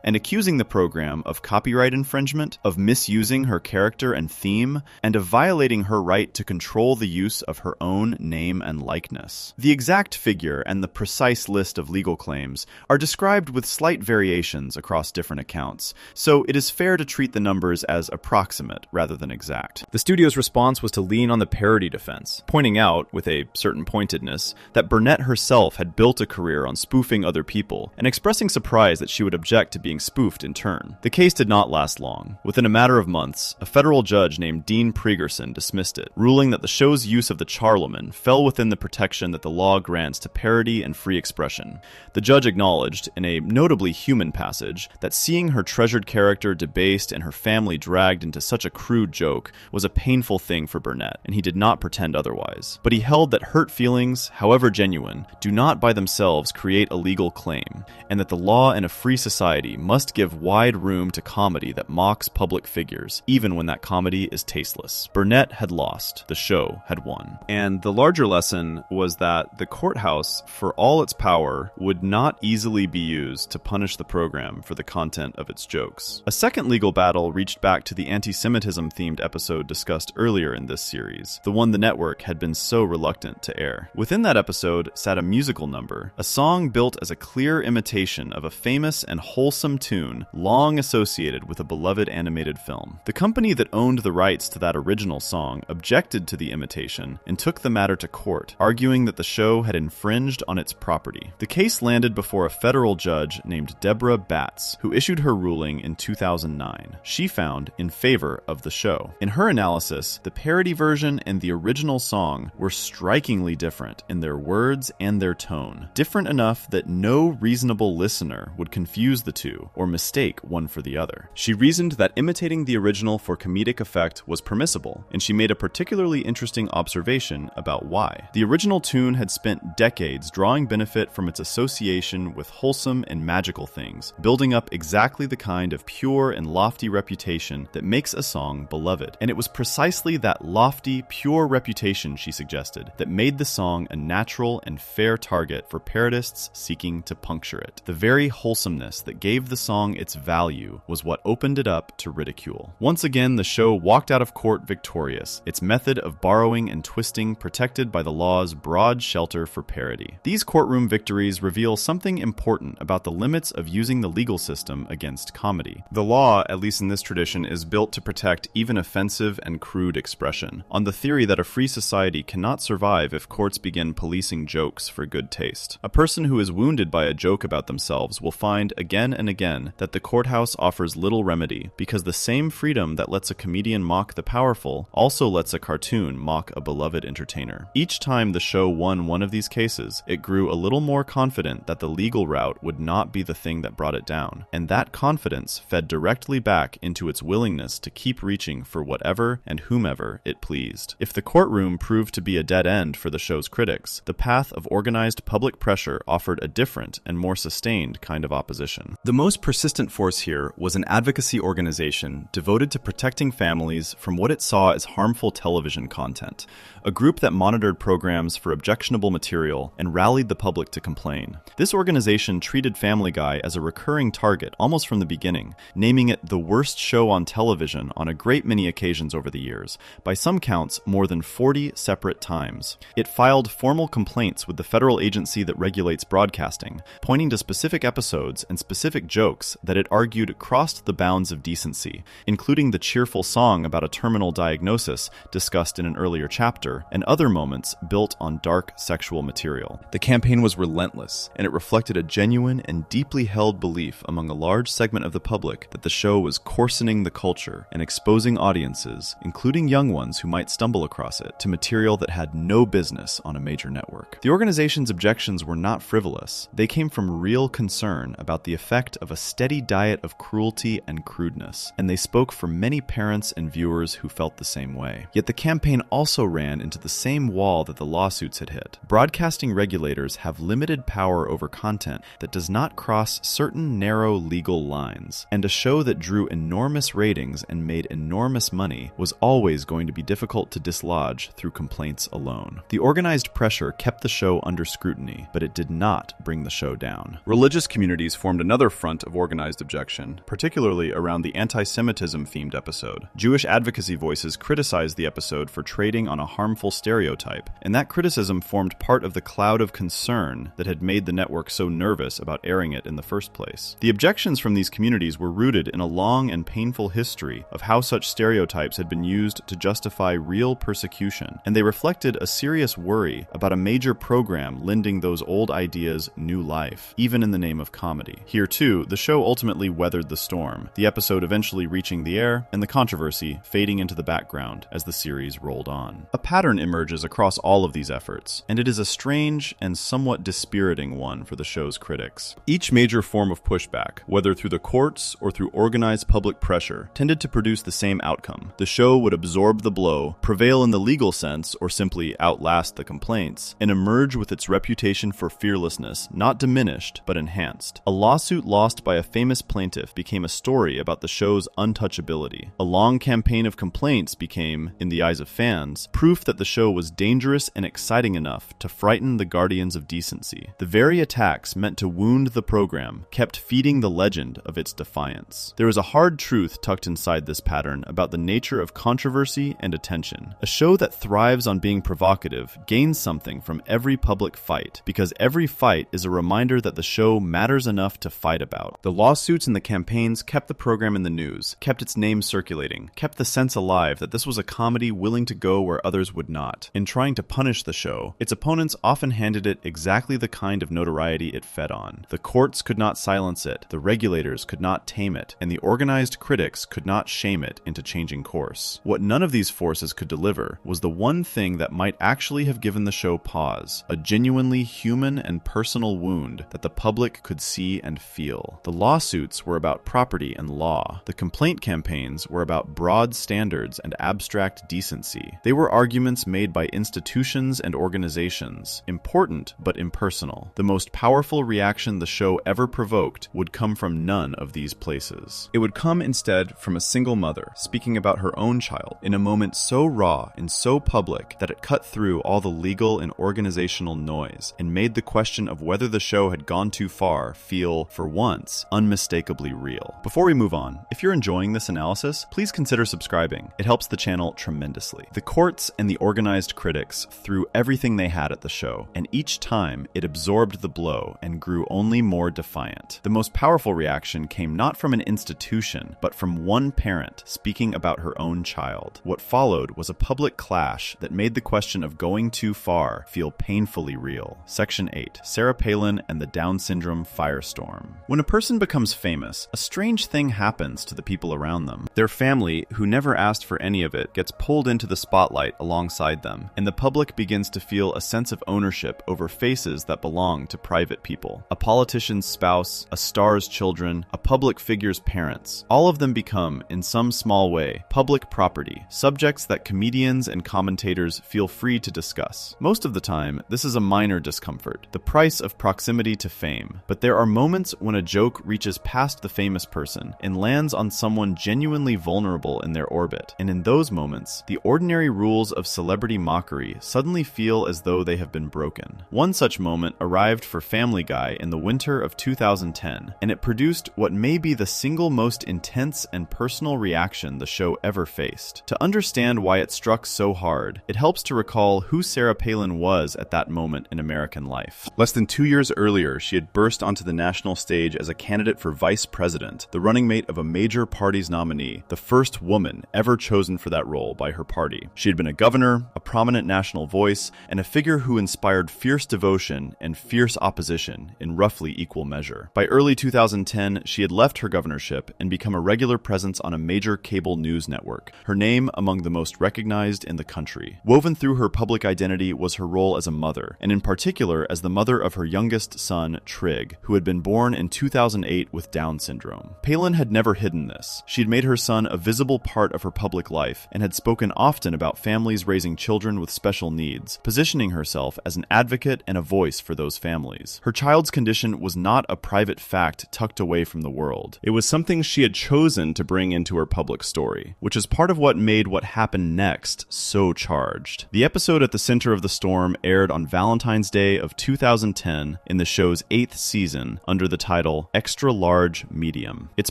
and accusing the program of copyright infringement, of misusing her character and theme, and of violating her right to control the use of her own name and likeness. The exact figure and the precise list of legal claims are described with slight variations across different accounts, so it is fair to treat the numbers as approximate rather than exact. The studio's response was to lean on the parody defense, pointing out, with a certain pointedness, that Burnett herself had built a career on spoofing other people, and expressing surprise that she would object to being spoofed in turn. The case did not last long. Within a matter of months, a federal judge named Dean Pregerson dismissed it, ruling that the show's use of the Charlemagne fell within the protection that the law grants to parody and free expression. The judge acknowledged, in a notably human passage, that seeing her treasured character debased and her family dragged into such a crude joke was a painful thing for Burnett, and he did not pretend otherwise. But he held that hurt feelings, however genuine, do not by themselves create a legal claim, and that the law in a free society must give wide room to comedy that mocks public figures, even when that comedy is tasteless. Burnett had lost. The show had won. And the larger lesson was that the courthouse, for all its power, would not easily be used to punish the program for the content of its jokes. A second legal battle reached back to the anti-Semitism-themed episode discussed earlier in this series, the one the network had been so reluctant to air. Within that episode sat a musical number, a song built as a clear imitation of a famous and wholesome tune long associated with a beloved animated film. The company that owned the rights to that original song objected to the imitation and took the matter to court, arguing that the show had infringed on its property. The case landed before a federal judge named Deborah Batts, who issued her ruling in 2009. She found in favor of the show. In her analysis, the parody version and the original song were strikingly different in their words and their tone, different enough that no reasonable listener would confuse the two or mistake one for the other. She reasoned that imitating the original for comedic effect was permissible, and she made a particularly interesting observation about why. The original tune had spent decades drawing benefit from its association with wholesome and magical things, building up exactly the kind of pure and lofty reputation that makes a song beloved. And it was precisely that lofty, pure reputation, she suggested, that made the song a natural and fair target for parodists seeking to puncture it. The very wholesomeness that gave the song its value was what opened it up to ridicule. Once again, the show walked out of court victorious, its method of borrowing and twisting protected by the law's broad shelter for parody. These courtroom victories reveal something important about the limits of using the legal system against comedy. The law, at least in this tradition, is built to protect even offensive and crude expression, on the theory that a free society cannot survive if courts begin policing jokes for good taste. A person who is wounded by a joke about themselves will find again and again that the courthouse offers little remedy, because the same freedom that lets a comedian mock the powerful also lets a cartoon mock a beloved entertainer. Each time the show won one of these cases, it grew a little more confident that the legal route would not be the thing that brought it down, and that confidence fed directly back into its willingness to keep reaching for whatever and whomever it pleased. If the courtroom proved to be a dead end for the show's critics, the path of organized public pressure offered a different and more sustained kind of opposition. The most persistent force here was an advocacy organization devoted to protecting families from what it saw as harmful television content, a group that monitored programs for objectionable material and rallied the public to complain. This organization treated Family Guy as a recurring target almost from the beginning, naming it the worst show on television on a great many occasions over the years, by some counts more than 40 separate times. It filed formal complaints with the federal agency that regulates broadcasting, pointing to specific episodes and specific jokes that it argued crossed the bounds of decency, including the cheerful song about a terminal diagnosis discussed in an earlier chapter, and other moments built on dark sexual material. The campaign was relentless, and it reflected a genuine and deeply held belief among a large segment of the public that the show was coarsening the culture and exposing audiences, including young ones who might stumble across it, to material that had no business on a major network. The organization's objections were not frivolous. They came from real concern about the effect of a steady diet of cruelty and crudeness, and they spoke for many parents and viewers who felt the same way. Yet the campaign also ran into the same wall that the lawsuits had hit. Broadcasting regulators have limited power over content that does not cross certain narrow legal lines. headlines, and a show that drew enormous ratings and made enormous money was always going to be difficult to dislodge through complaints alone. The organized pressure kept the show under scrutiny, but it did not bring the show down. Religious communities formed another front of organized objection, particularly around the anti-Semitism-themed episode. Jewish advocacy voices criticized the episode for trading on a harmful stereotype, and that criticism formed part of the cloud of concern that had made the network so nervous about airing it in the first place. The objections from these communities were rooted in a long and painful history of how such stereotypes had been used to justify real persecution, and they reflected a serious worry about a major program lending those old ideas new life, even in the name of comedy. Here too, the show ultimately weathered the storm, the episode eventually reaching the air, and the controversy fading into the background as the series rolled on. A pattern emerges across all of these efforts, and it is a strange and somewhat dispiriting one for the show's critics. Each major form of pushback, whether through the courts or through organized public pressure, tended to produce the same outcome. The show would absorb the blow, prevail in the legal sense, or simply outlast the complaints, and emerge with its reputation for fearlessness not diminished, but enhanced. A lawsuit lost by a famous plaintiff became a story about the show's untouchability. A long campaign of complaints became, in the eyes of fans, proof that the show was dangerous and exciting enough to frighten the guardians of decency. The very attacks meant to wound the program kept feeding the legend of its defiance. There is a hard truth tucked inside this pattern about the nature of controversy and attention. A show that thrives on being provocative gains something from every public fight, because every fight is a reminder that the show matters enough to fight about. The lawsuits and the campaigns kept the program in the news, kept its name circulating, kept the sense alive that this was a comedy willing to go where others would not. In trying to punish the show, its opponents often handed it exactly the kind of notoriety it fed on. The courts could not silence it, the regulators could not tame it, and the organized critics could not shame it into changing course. What none of these forces could deliver was the one thing that might actually have given the show pause, a genuinely human and personal wound that the public could see and feel. The lawsuits were about property and law. The complaint campaigns were about broad standards and abstract decency. They were arguments made by institutions and organizations, important but impersonal. The most powerful reaction the show ever provoked would come from none of these places. It would come instead from a single mother speaking about her own child in a moment so raw and so public that it cut through all the legal and organizational noise and made the question of whether the show had gone too far feel, for once, unmistakably real. Before we move on, if you're enjoying this analysis, please consider subscribing. It helps the channel tremendously. The courts and the organized critics threw everything they had at the show, and each time it absorbed the blow and grew only more defiant. The most powerful reaction came not from an institution, but from one parent speaking about her own child. What followed was a public clash that made the question of going too far feel painfully real. Section 8. Sarah Palin and the Down Syndrome Firestorm. When a person becomes famous, a strange thing happens to the people around them. Their family, who never asked for any of it, gets pulled into the spotlight alongside them, and the public begins to feel a sense of ownership over faces that belong to private people. A politician's spouse, a star's children, a public figure's parents. All of them become, in some small way, public property, subjects that comedians and commentators feel free to discuss. Most of the time, this is a minor discomfort, the price of proximity to fame. But there are moments when a joke reaches past the famous person and lands on someone genuinely vulnerable in their orbit. And in those moments, the ordinary rules of celebrity mockery suddenly feel as though they have been broken. One such moment arrived for Family Guy in the winter of 2010, and it produced what may be the single most intense and personal reaction the show ever faced. To understand why it struck so hard, it helps to recall who Sarah Palin was at that moment in American life. Less than 2 years earlier, she had burst onto the national stage as a candidate for vice president, the running mate of a major party's nominee, the first woman ever chosen for that role by her party. She had been a governor, a prominent national voice, and a figure who inspired fierce devotion and fierce opposition in roughly equal measure. By early 2010, she had left her governorship and become a regular presence on a major cable news network, her name among the most recognized in the country. Woven through her public identity was her role as a mother, and in particular as the mother of her youngest son, Trig, who had been born in 2008 with Down syndrome. Palin had never hidden this. She had made her son a visible part of her public life and had spoken often about families raising children with special needs, positioning herself as an advocate and a voice for those families. Her child's condition was not a private fact tucked away from the the world. It was something she had chosen to bring into her public story, which is part of what made what happened next so charged. The episode at the center of the storm aired on Valentine's Day of 2010 in the show's 8th season under the title Extra Large Medium. Its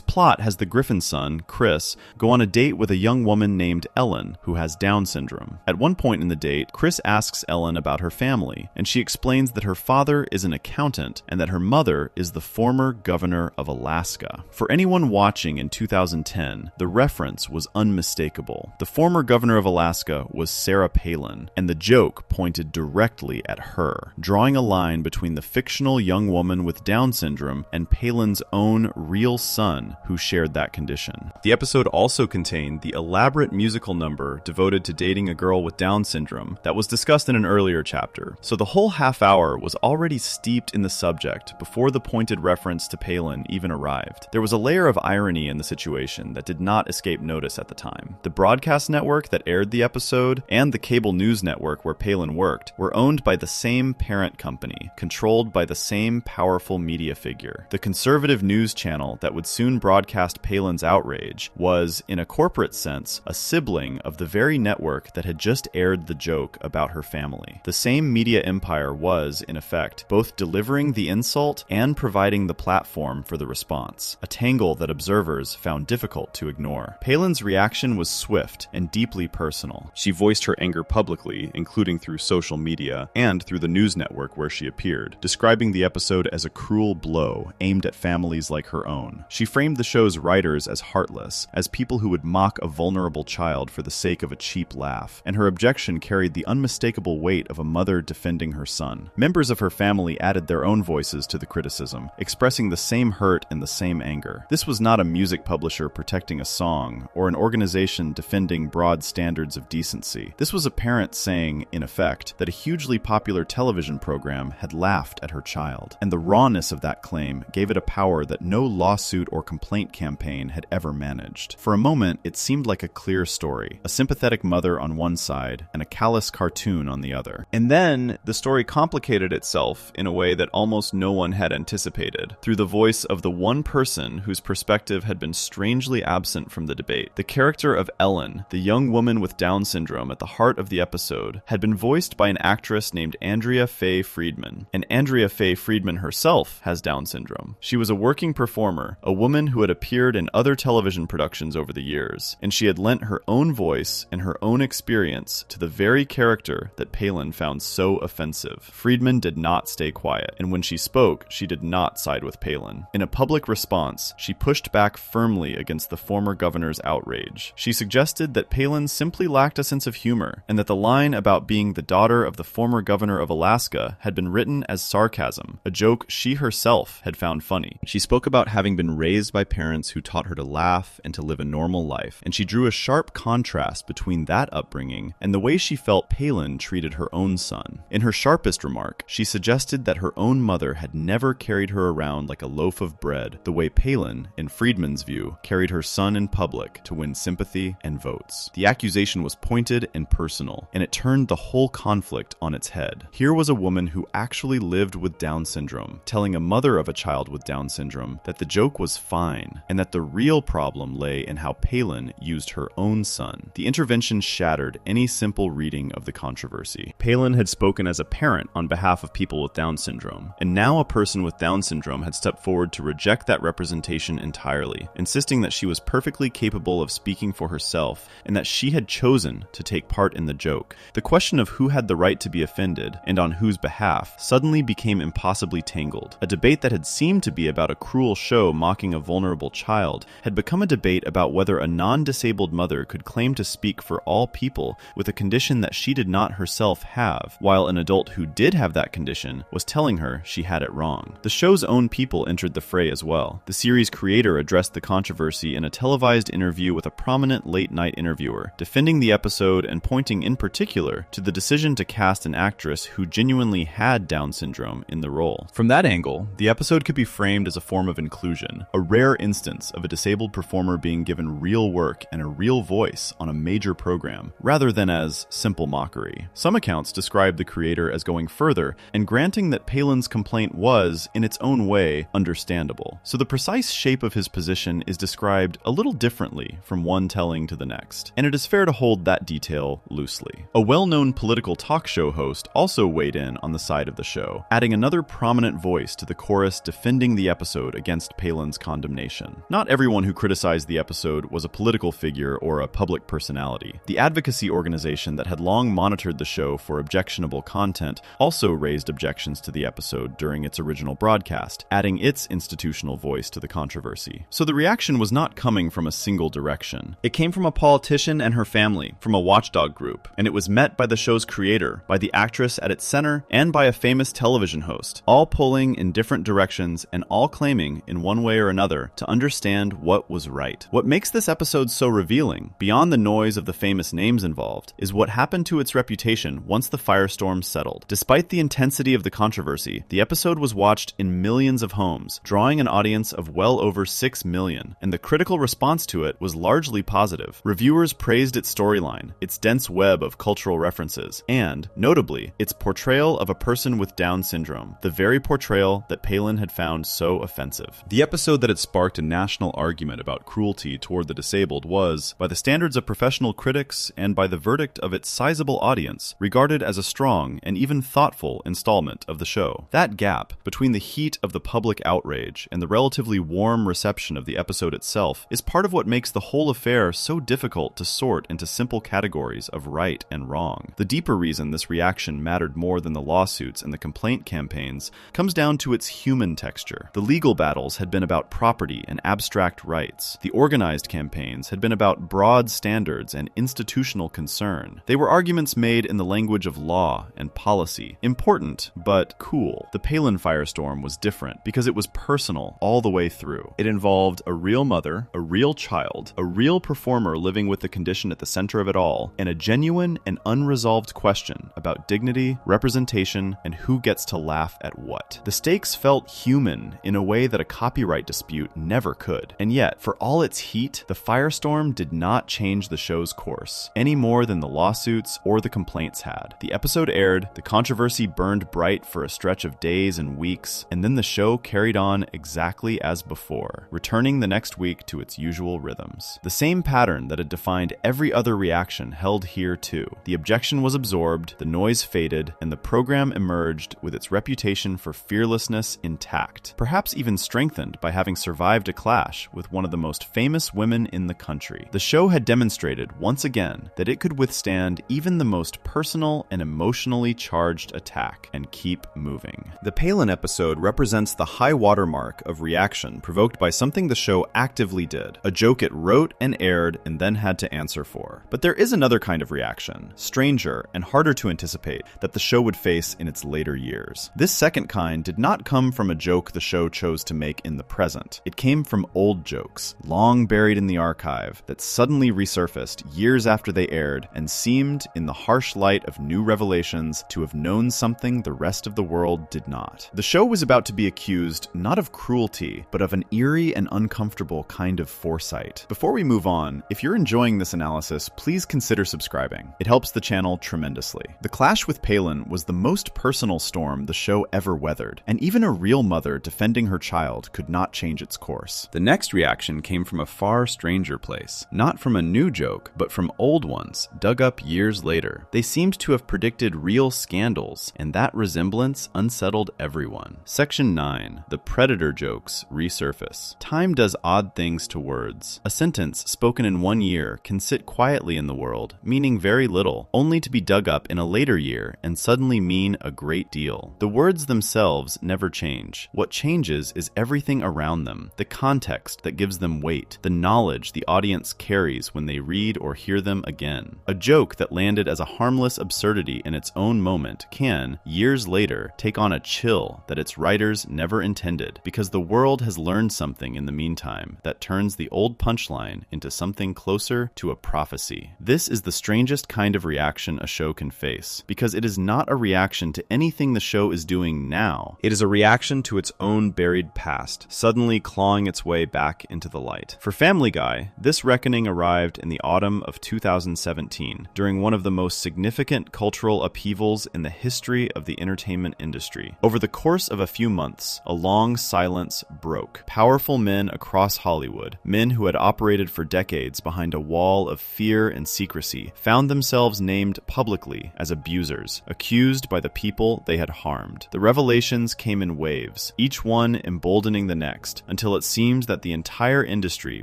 plot has the Griffin son, Chris, go on a date with a young woman named Ellen who has Down syndrome. At one point in the date, Chris asks Ellen about her family, and she explains that her father is an accountant and that her mother is the former governor of Alaska. For anyone watching in 2010, the reference was unmistakable. The former governor of Alaska was Sarah Palin, and the joke pointed directly at her, drawing a line between the fictional young woman with Down syndrome and Palin's own real son who shared that condition. The episode also contained the elaborate musical number devoted to dating a girl with Down syndrome that was discussed in an earlier chapter, so the whole half hour was already steeped in the subject before the pointed reference to Palin even arrived. There was a layer of irony in the situation that did not escape notice at the time. The broadcast network that aired the episode and the cable news network where Palin worked were owned by the same parent company, controlled by the same powerful media figure. The conservative news channel that would soon broadcast Palin's outrage was, in a corporate sense, a sibling of the very network that had just aired the joke about her family. The same media empire was, in effect, both delivering the insult and providing the platform for the response, a tangle that observers found difficult to ignore. Palin's reaction was swift and deeply personal. She voiced her anger publicly, including through social media and through the news network where she appeared, describing the episode as a cruel blow aimed at families like her own. She framed the show's writers as heartless, as people who would mock a vulnerable child for the sake of a cheap laugh, and her objection carried the unmistakable weight of a mother defending her son. Members of her family added their own voices to the criticism, expressing the same hurt and the same anger. This was not a music publisher protecting a song, or an organization defending broad standards of decency. This was a parent saying, in effect, that a hugely popular television program had laughed at her child, and the rawness of that claim gave it a power that no lawsuit or complaint campaign had ever managed. For a moment, it seemed like a clear story, a sympathetic mother on one side and a callous cartoon on the other. And then, the story complicated itself in a way that almost no one had anticipated, through the voice of the one person whose perspective had been strangely absent from the debate. The character of Ellen, the young woman with Down syndrome at the heart of the episode, had been voiced by an actress named Andrea Faye Friedman, and Andrea Faye Friedman herself has Down syndrome. She was a working performer, a woman who had appeared in other television productions over the years, and she had lent her own voice and her own experience to the very character that Palin found so offensive. Friedman did not stay quiet, and when she spoke, she did not side with Palin. In a public response, she pushed back firmly against the former governor's outrage. She suggested that Palin simply lacked a sense of humor, and that the line about being the daughter of the former governor of Alaska had been written as sarcasm, a joke she herself had found funny. She spoke about having been raised by parents who taught her to laugh and to live a normal life, and she drew a sharp contrast between that upbringing and the way she felt Palin treated her own son. In her sharpest remark, she suggested that her own mother had never carried her around like a loaf of bread, the way Palin, in Friedman's view, carried her son in public to win sympathy and votes. The accusation was pointed and personal, and it turned the whole conflict on its head. Here was a woman who actually lived with Down syndrome, telling a mother of a child with Down syndrome that the joke was fine, and that the real problem lay in how Palin used her own son. The intervention shattered any simple reading of the controversy. Palin had spoken as a parent on behalf of people with Down syndrome, and now a person with Down syndrome had stepped forward to reject that representation entirely, insisting that she was perfectly capable of speaking for herself and that she had chosen to take part in the joke. The question of who had the right to be offended and on whose behalf suddenly became impossibly tangled. A debate that had seemed to be about a cruel show mocking a vulnerable child had become a debate about whether a non-disabled mother could claim to speak for all people with a condition that she did not herself have, while an adult who did have that condition was telling her she had it wrong. The show's own people entered the fray as well. The series' creator addressed the controversy in a televised interview with a prominent late-night interviewer, defending the episode and pointing in particular to the decision to cast an actress who genuinely had Down syndrome in the role. From that angle, the episode could be framed as a form of inclusion, a rare instance of a disabled performer being given real work and a real voice on a major program, rather than as simple mockery. Some accounts describe the creator as going further and granting that Palin's complaint was, in its own way, understandable. well. So the precise shape of his position is described a little differently from one telling to the next, and it is fair to hold that detail loosely. A well-known political talk show host also weighed in on the side of the show, adding another prominent voice to the chorus defending the episode against Palin's condemnation. Not everyone who criticized the episode was a political figure or a public personality. The advocacy organization that had long monitored the show for objectionable content also raised objections to the episode during its original broadcast, adding its institutional voice to the controversy. So the reaction was not coming from a single direction. It came from a politician and her family, from a watchdog group, and it was met by the show's creator, by the actress at its center, and by a famous television host, all pulling in different directions and all claiming, in one way or another, to understand what was right. What makes this episode so revealing, beyond the noise of the famous names involved, is what happened to its reputation once the firestorm settled. Despite the intensity of the controversy, the episode was watched in millions of homes, drawing an audience of well over 6 million, and the critical response to it was largely positive. Reviewers praised its storyline, its dense web of cultural references, and, notably, its portrayal of a person with Down syndrome, the very portrayal that Palin had found so offensive. The episode that had sparked a national argument about cruelty toward the disabled was, by the standards of professional critics and by the verdict of its sizable audience, regarded as a strong and even thoughtful installment of the show. That gap between the heat of the public outrage and the relatively warm reception of the episode itself is part of what makes the whole affair so difficult to sort into simple categories of right and wrong. The deeper reason this reaction mattered more than the lawsuits and the complaint campaigns comes down to its human texture. The legal battles had been about property and abstract rights. The organized campaigns had been about broad standards and institutional concern. They were arguments made in the language of law and policy. Important, but cool. The Palin firestorm was different because it was personal all the way through. It involved a real mother, a real child, a real performer living with the condition at the center of it all, and a genuine and unresolved question about dignity, representation, and who gets to laugh at what. The stakes felt human in a way that a copyright dispute never could. And yet, for all its heat, the firestorm did not change the show's course, any more than the lawsuits or the complaints had. The episode aired, the controversy burned bright for a stretch of days and weeks, and then the show carried on exactly as before, returning the next week to its usual rhythms. The same pattern that had defined every other reaction held here too. The objection was absorbed, the noise faded, and the program emerged with its reputation for fearlessness intact, perhaps even strengthened by having survived a clash with one of the most famous women in the country. The show had demonstrated once again that it could withstand even the most personal and emotionally charged attack and keep moving. The Palin episode represents the high watermark of reaction provoked by something the show actively did, a joke it wrote and aired and then had to answer for. But there is another kind of reaction, stranger and harder to anticipate, that the show would face in its later years. This second kind did not come from a joke the show chose to make in the present. It came from old jokes, long buried in the archive, that suddenly resurfaced years after they aired and seemed, in the harsh light of new revelations, to have known something the rest of the world did not. The show was about to be accused not of cruelty, but of an eerie and uncomfortable kind of foresight. Before we move on, if you're enjoying this analysis, please consider subscribing. It helps the channel tremendously. The clash with Palin was the most personal storm the show ever weathered, and even a real mother defending her child could not change its course. The next reaction came from a far stranger place, not from a new joke, but from old ones, dug up years later. They seemed to have predicted real scandals, and that resemblance unsettled everyone. Section 9. The Predator jokes resurface. Time does odd things to words. A sentence spoken in one year can sit quietly in the world, meaning very little, only to be dug up in a later year and suddenly mean a great deal. The words themselves never change. What changes is everything around them, the context that gives them weight, the knowledge the audience carries when they read or hear them again. A joke that landed as a harmless absurdity in its own moment can, years later, take on a chill that its writers never intended, because the world has learned something in the meantime that turns the old punchline into something closer to a prophecy. This is the strangest kind of reaction a show can face, because it is not a reaction to anything the show is doing now. It is a reaction to its own buried past, suddenly clawing its way back into the light. For Family Guy, this reckoning arrived in the autumn of 2017, during one of the most significant cultural upheavals in the history of the entertainment industry. Over the course of a few months, a long silence once broke. Powerful men across Hollywood, men who had operated for decades behind a wall of fear and secrecy, found themselves named publicly as abusers, accused by the people they had harmed. The revelations came in waves, each one emboldening the next, until it seemed that the entire industry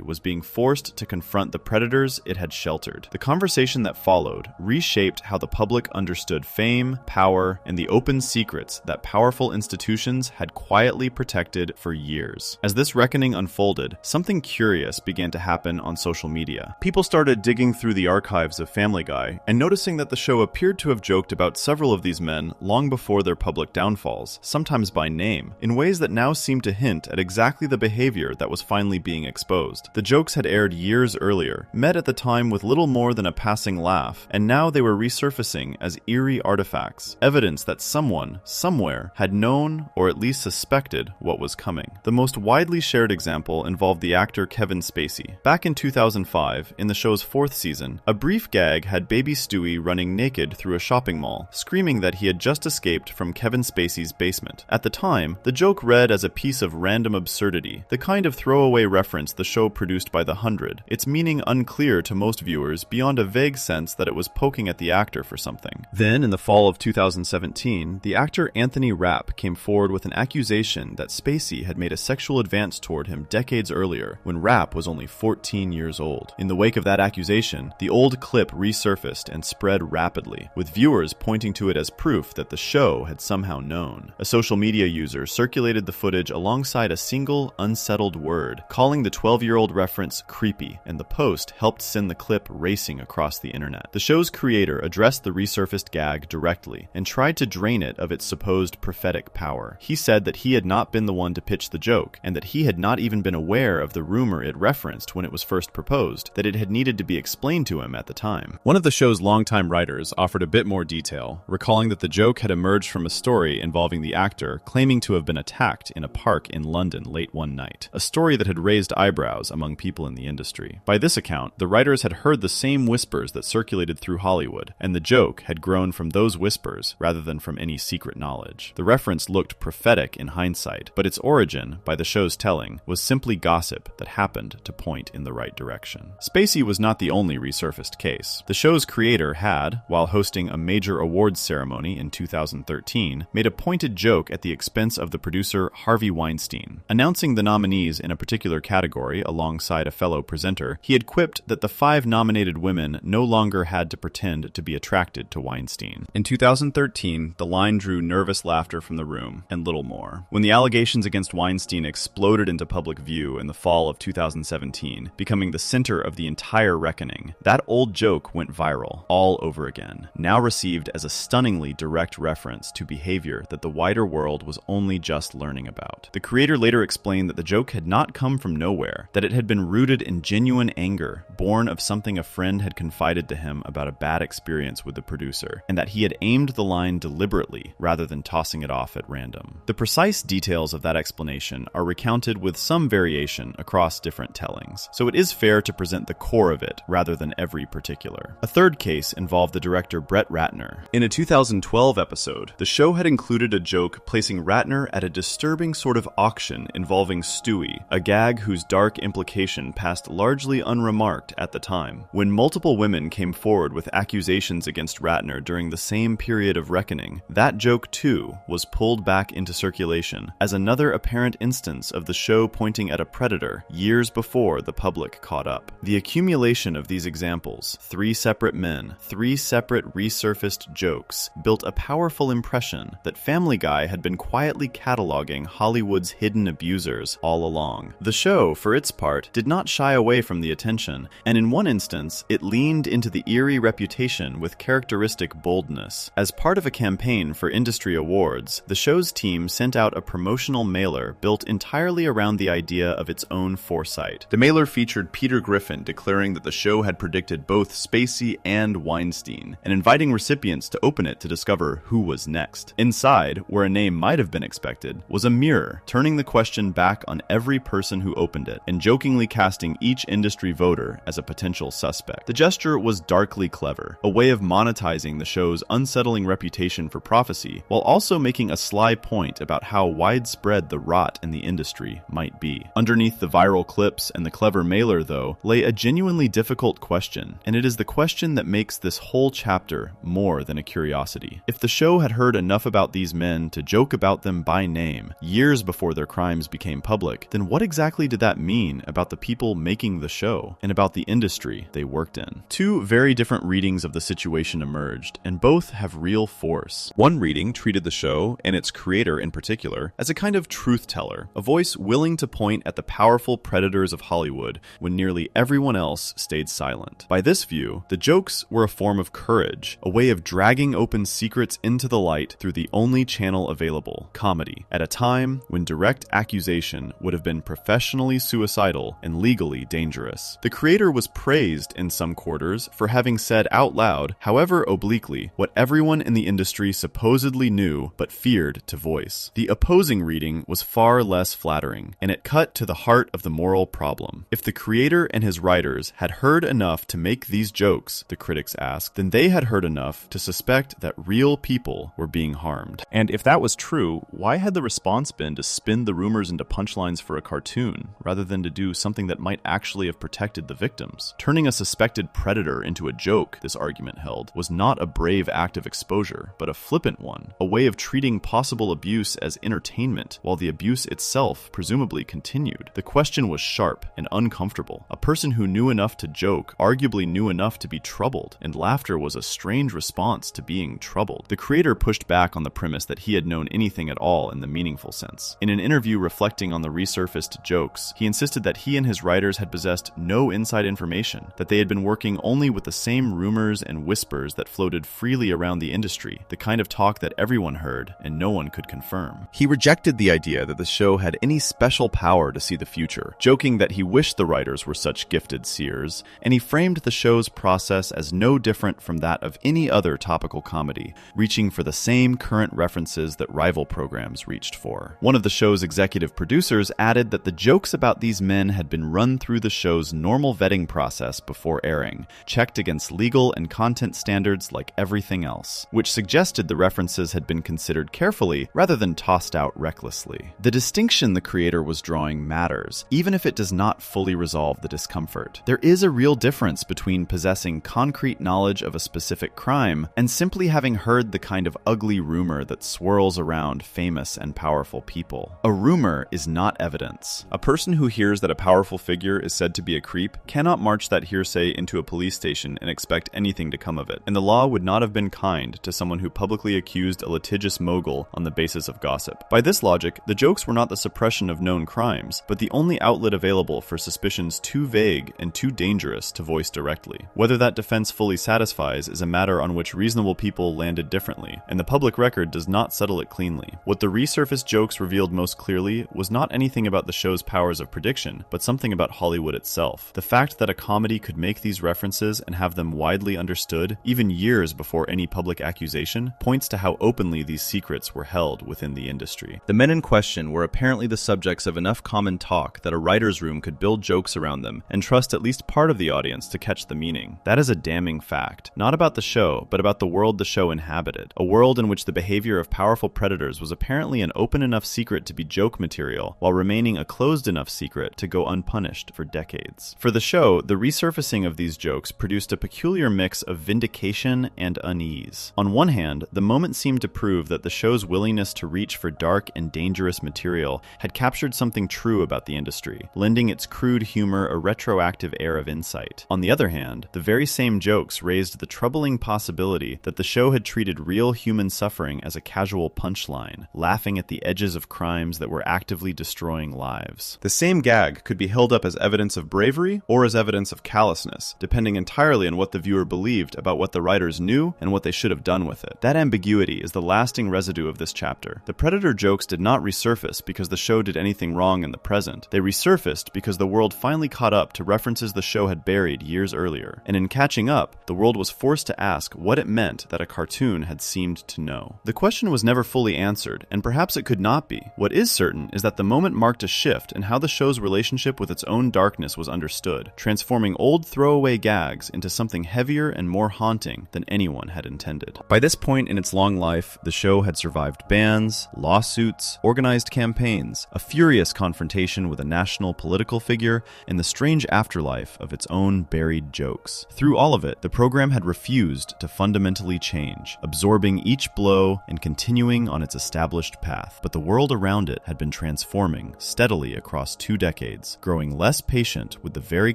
was being forced to confront the predators it had sheltered. The conversation that followed reshaped how the public understood fame, power, and the open secrets that powerful institutions had quietly protected for years. As this reckoning unfolded, something curious began to happen on social media. People started digging through the archives of Family Guy and noticing that the show appeared to have joked about several of these men long before their public downfalls, sometimes by name, in ways that now seemed to hint at exactly the behavior that was finally being exposed. The jokes had aired years earlier, met at the time with little more than a passing laugh, and now they were resurfacing as eerie artifacts, evidence that someone, somewhere, had known or at least suspected what was coming. The most widely shared example involved the actor Kevin Spacey. Back in 2005, in the show's 4th season, a brief gag had baby Stewie running naked through a shopping mall, screaming that he had just escaped from Kevin Spacey's basement. At the time, the joke read as a piece of random absurdity, the kind of throwaway reference the show produced by The 100, its meaning unclear to most viewers beyond a vague sense that it was poking at the actor for something. Then, in the fall of 2017, the actor Anthony Rapp came forward with an accusation that Spacey had made a sexual advance toward him decades earlier, when Rapp was only 14 years old. In the wake of that accusation, the old clip resurfaced and spread rapidly, with viewers pointing to it as proof that the show had somehow known. A social media user circulated the footage alongside a single, unsettled word, calling the 12-year-old reference creepy, and the post helped send the clip racing across the internet. The show's creator addressed the resurfaced gag directly and tried to drain it of its supposed prophetic power. He said that he had not been the one to pitch the joke, and that he had not even been aware of the rumor it referenced when it was first proposed, that it had needed to be explained to him at the time. One of the show's longtime writers offered a bit more detail, recalling that the joke had emerged from a story involving the actor claiming to have been attacked in a park in London late one night, a story that had raised eyebrows among people in the industry. By this account, the writers had heard the same whispers that circulated through Hollywood, and the joke had grown from those whispers rather than from any secret knowledge. The reference looked prophetic in hindsight, but its origin, by the show's telling, was simply gossip that happened to point in the right direction. Spacey was not the only resurfaced case. The show's creator had, while hosting a major awards ceremony in 2013, made a pointed joke at the expense of the producer Harvey Weinstein. Announcing the nominees in a particular category alongside a fellow presenter, he had quipped that the 5 nominated women no longer had to pretend to be attracted to Weinstein. In 2013, the line drew nervous laughter from the room, and little more. When the allegations against Weinstein exploded into public view in the fall of 2017, becoming the center of the entire reckoning, that old joke went viral all over again, now received as a stunningly direct reference to behavior that the wider world was only just learning about. The creator later explained that the joke had not come from nowhere, that it had been rooted in genuine anger, born of something a friend had confided to him about a bad experience with the producer, and that he had aimed the line deliberately rather than tossing it off at random. The precise details of that explanation are recounted with some variation across different tellings, so it is fair to present the core of it rather than every particular. A third case involved the director Brett Ratner. In a 2012 episode, the show had included a joke placing Ratner at a disturbing sort of auction involving Stewie, a gag whose dark implication passed largely unremarked at the time. When multiple women came forward with accusations against Ratner during the same period of reckoning, that joke too was pulled back into circulation as another apparent instance of the show pointing at a predator years before the public caught up. The accumulation of these examples, 3 separate men, 3 separate resurfaced jokes, built a powerful impression that Family Guy had been quietly cataloging Hollywood's hidden abusers all along. The show, for its part, did not shy away from the attention, and in one instance, it leaned into the eerie reputation with characteristic boldness. As part of a campaign for industry awards, the show's team sent out a promotional mailer built entirely around the idea of its own foresight. The mailer featured Peter Griffin declaring that the show had predicted both Spacey and Weinstein, and inviting recipients to open it to discover who was next. Inside, where a name might have been expected, was a mirror, turning the question back on every person who opened it, and jokingly casting each industry voter as a potential suspect. The gesture was darkly clever, a way of monetizing the show's unsettling reputation for prophecy, while also making a sly point about how widespread the rot in the industry might be. Underneath the viral clips and the clever mailer, though, lay a genuinely difficult question, and it is the question that makes this whole chapter more than a curiosity. If the show had heard enough about these men to joke about them by name years before their crimes became public, then what exactly did that mean about the people making the show and about the industry they worked in? Two very different readings of the situation emerged, and both have real force. One reading treated the show, and its creator in particular, as a kind of truth teller, a voice willing to point at the powerful predators of Hollywood when nearly everyone else stayed silent. By this view, the jokes were a form of courage, a way of dragging open secrets into the light through the only channel available, comedy, at a time when direct accusation would have been professionally suicidal and legally dangerous. The creator was praised in some quarters for having said out loud, however obliquely, what everyone in the industry supposedly knew but feared to voice. The opposing reading was far less flattering, and it cut to the heart of the moral problem. If the creator and his writers had heard enough to make these jokes, the critics asked, then they had heard enough to suspect that real people were being harmed. And if that was true, why had the response been to spin the rumors into punchlines for a cartoon, rather than to do something that might actually have protected the victims? Turning a suspected predator into a joke, this argument held, was not a brave act of exposure, but a flippant one, a way of treating possible abuse as entertainment, while the abuse itself presumably continued. The question was sharp and uncomfortable. A person who knew enough to joke arguably knew enough to be troubled, and laughter was a strange response to being troubled. The creator pushed back on the premise that he had known anything at all in the meaningful sense. In an interview reflecting on the resurfaced jokes, he insisted that he and his writers had possessed no inside information, that they had been working only with the same rumors and whispers that floated freely around the industry, the kind of talk that everyone heard and no one could confirm. He rejected the idea that the show had any special power to see the future, joking that he wished the writers were such gifted seers, and he framed the show's process as no different from that of any other topical comedy, reaching for the same current references that rival programs reached for. One of the show's executive producers added that the jokes about these men had been run through the show's normal vetting process before airing, checked against legal and content standards like everything else, which suggested the references had been considered carefully rather than tossed out recklessly. The distinction the creator was drawing matters, even if it does not fully resolve the discomfort. There is a real difference between possessing concrete knowledge of a specific crime and simply having heard the kind of ugly rumor that swirls around famous and powerful people. A rumor is not evidence. A person who hears that a powerful figure is said to be a creep cannot march that hearsay into a police station and expect anything to come of it, and the law would not have been kind to someone who publicly accused a litigious mogul on the basis of gossip. By this logic, the jokes were not the suppression of known crimes, but the only outlet available for suspicions too vague and too dangerous to voice directly. Whether that defense fully satisfies is a matter on which reasonable people landed differently, and the public record does not settle it cleanly. What the resurfaced jokes revealed most clearly was not anything about the show's powers of prediction, but something about Hollywood itself. The fact that a comedy could make these references and have them widely understood, even years before any public accusation, points to how openly these secrets were held within the industry. The men in question were apparently the subjects of enough common talk that a writer's room could build jokes around them and trust at least part of the audience to catch the meaning. That is a damning fact, not about the show, but about the world the show inhabited, a world in which the behavior of powerful predators was apparently an open enough secret to be joke material, while remaining a closed enough secret to go unpunished for decades. For the show, the resurfacing of these jokes produced a peculiar mix of vindication and unease. On one hand, the moment seemed to prove that the show's willingness to reach for dark and dangerous material had captured something true about the industry, lending its crude humor a retroactive air of insight. On the other hand, the very same jokes raised the troubling possibility that the show had treated real human suffering as a casual punchline, laughing at the edges of crimes that were actively destroying lives. The same gag could be held up as evidence of bravery or as evidence of callousness, depending entirely on what the viewer believed about what the writers knew and what they should have done with it. That ambiguity is the lasting residue of this chapter. The Predator jokes did not resurface because the show did anything wrong in the present. They resurfaced because the world finally caught up to references the show had buried years earlier. And in catching up, the world was forced to ask what it meant that a cartoon had seemed to know. The question was never fully answered, and perhaps it could not be. What is certain is that the moment marked a shift in how the show's relationship with its own darkness was understood, transforming old throwaway gags into something heavier and more haunting than anyone had intended. By this point in its long life, the show had survived bans, lawsuits, organized televised campaigns, a furious confrontation with a national political figure, and the strange afterlife of its own buried jokes. Through all of it, the program had refused to fundamentally change, absorbing each blow and continuing on its established path. But the world around it had been transforming steadily across 2 decades, growing less patient with the very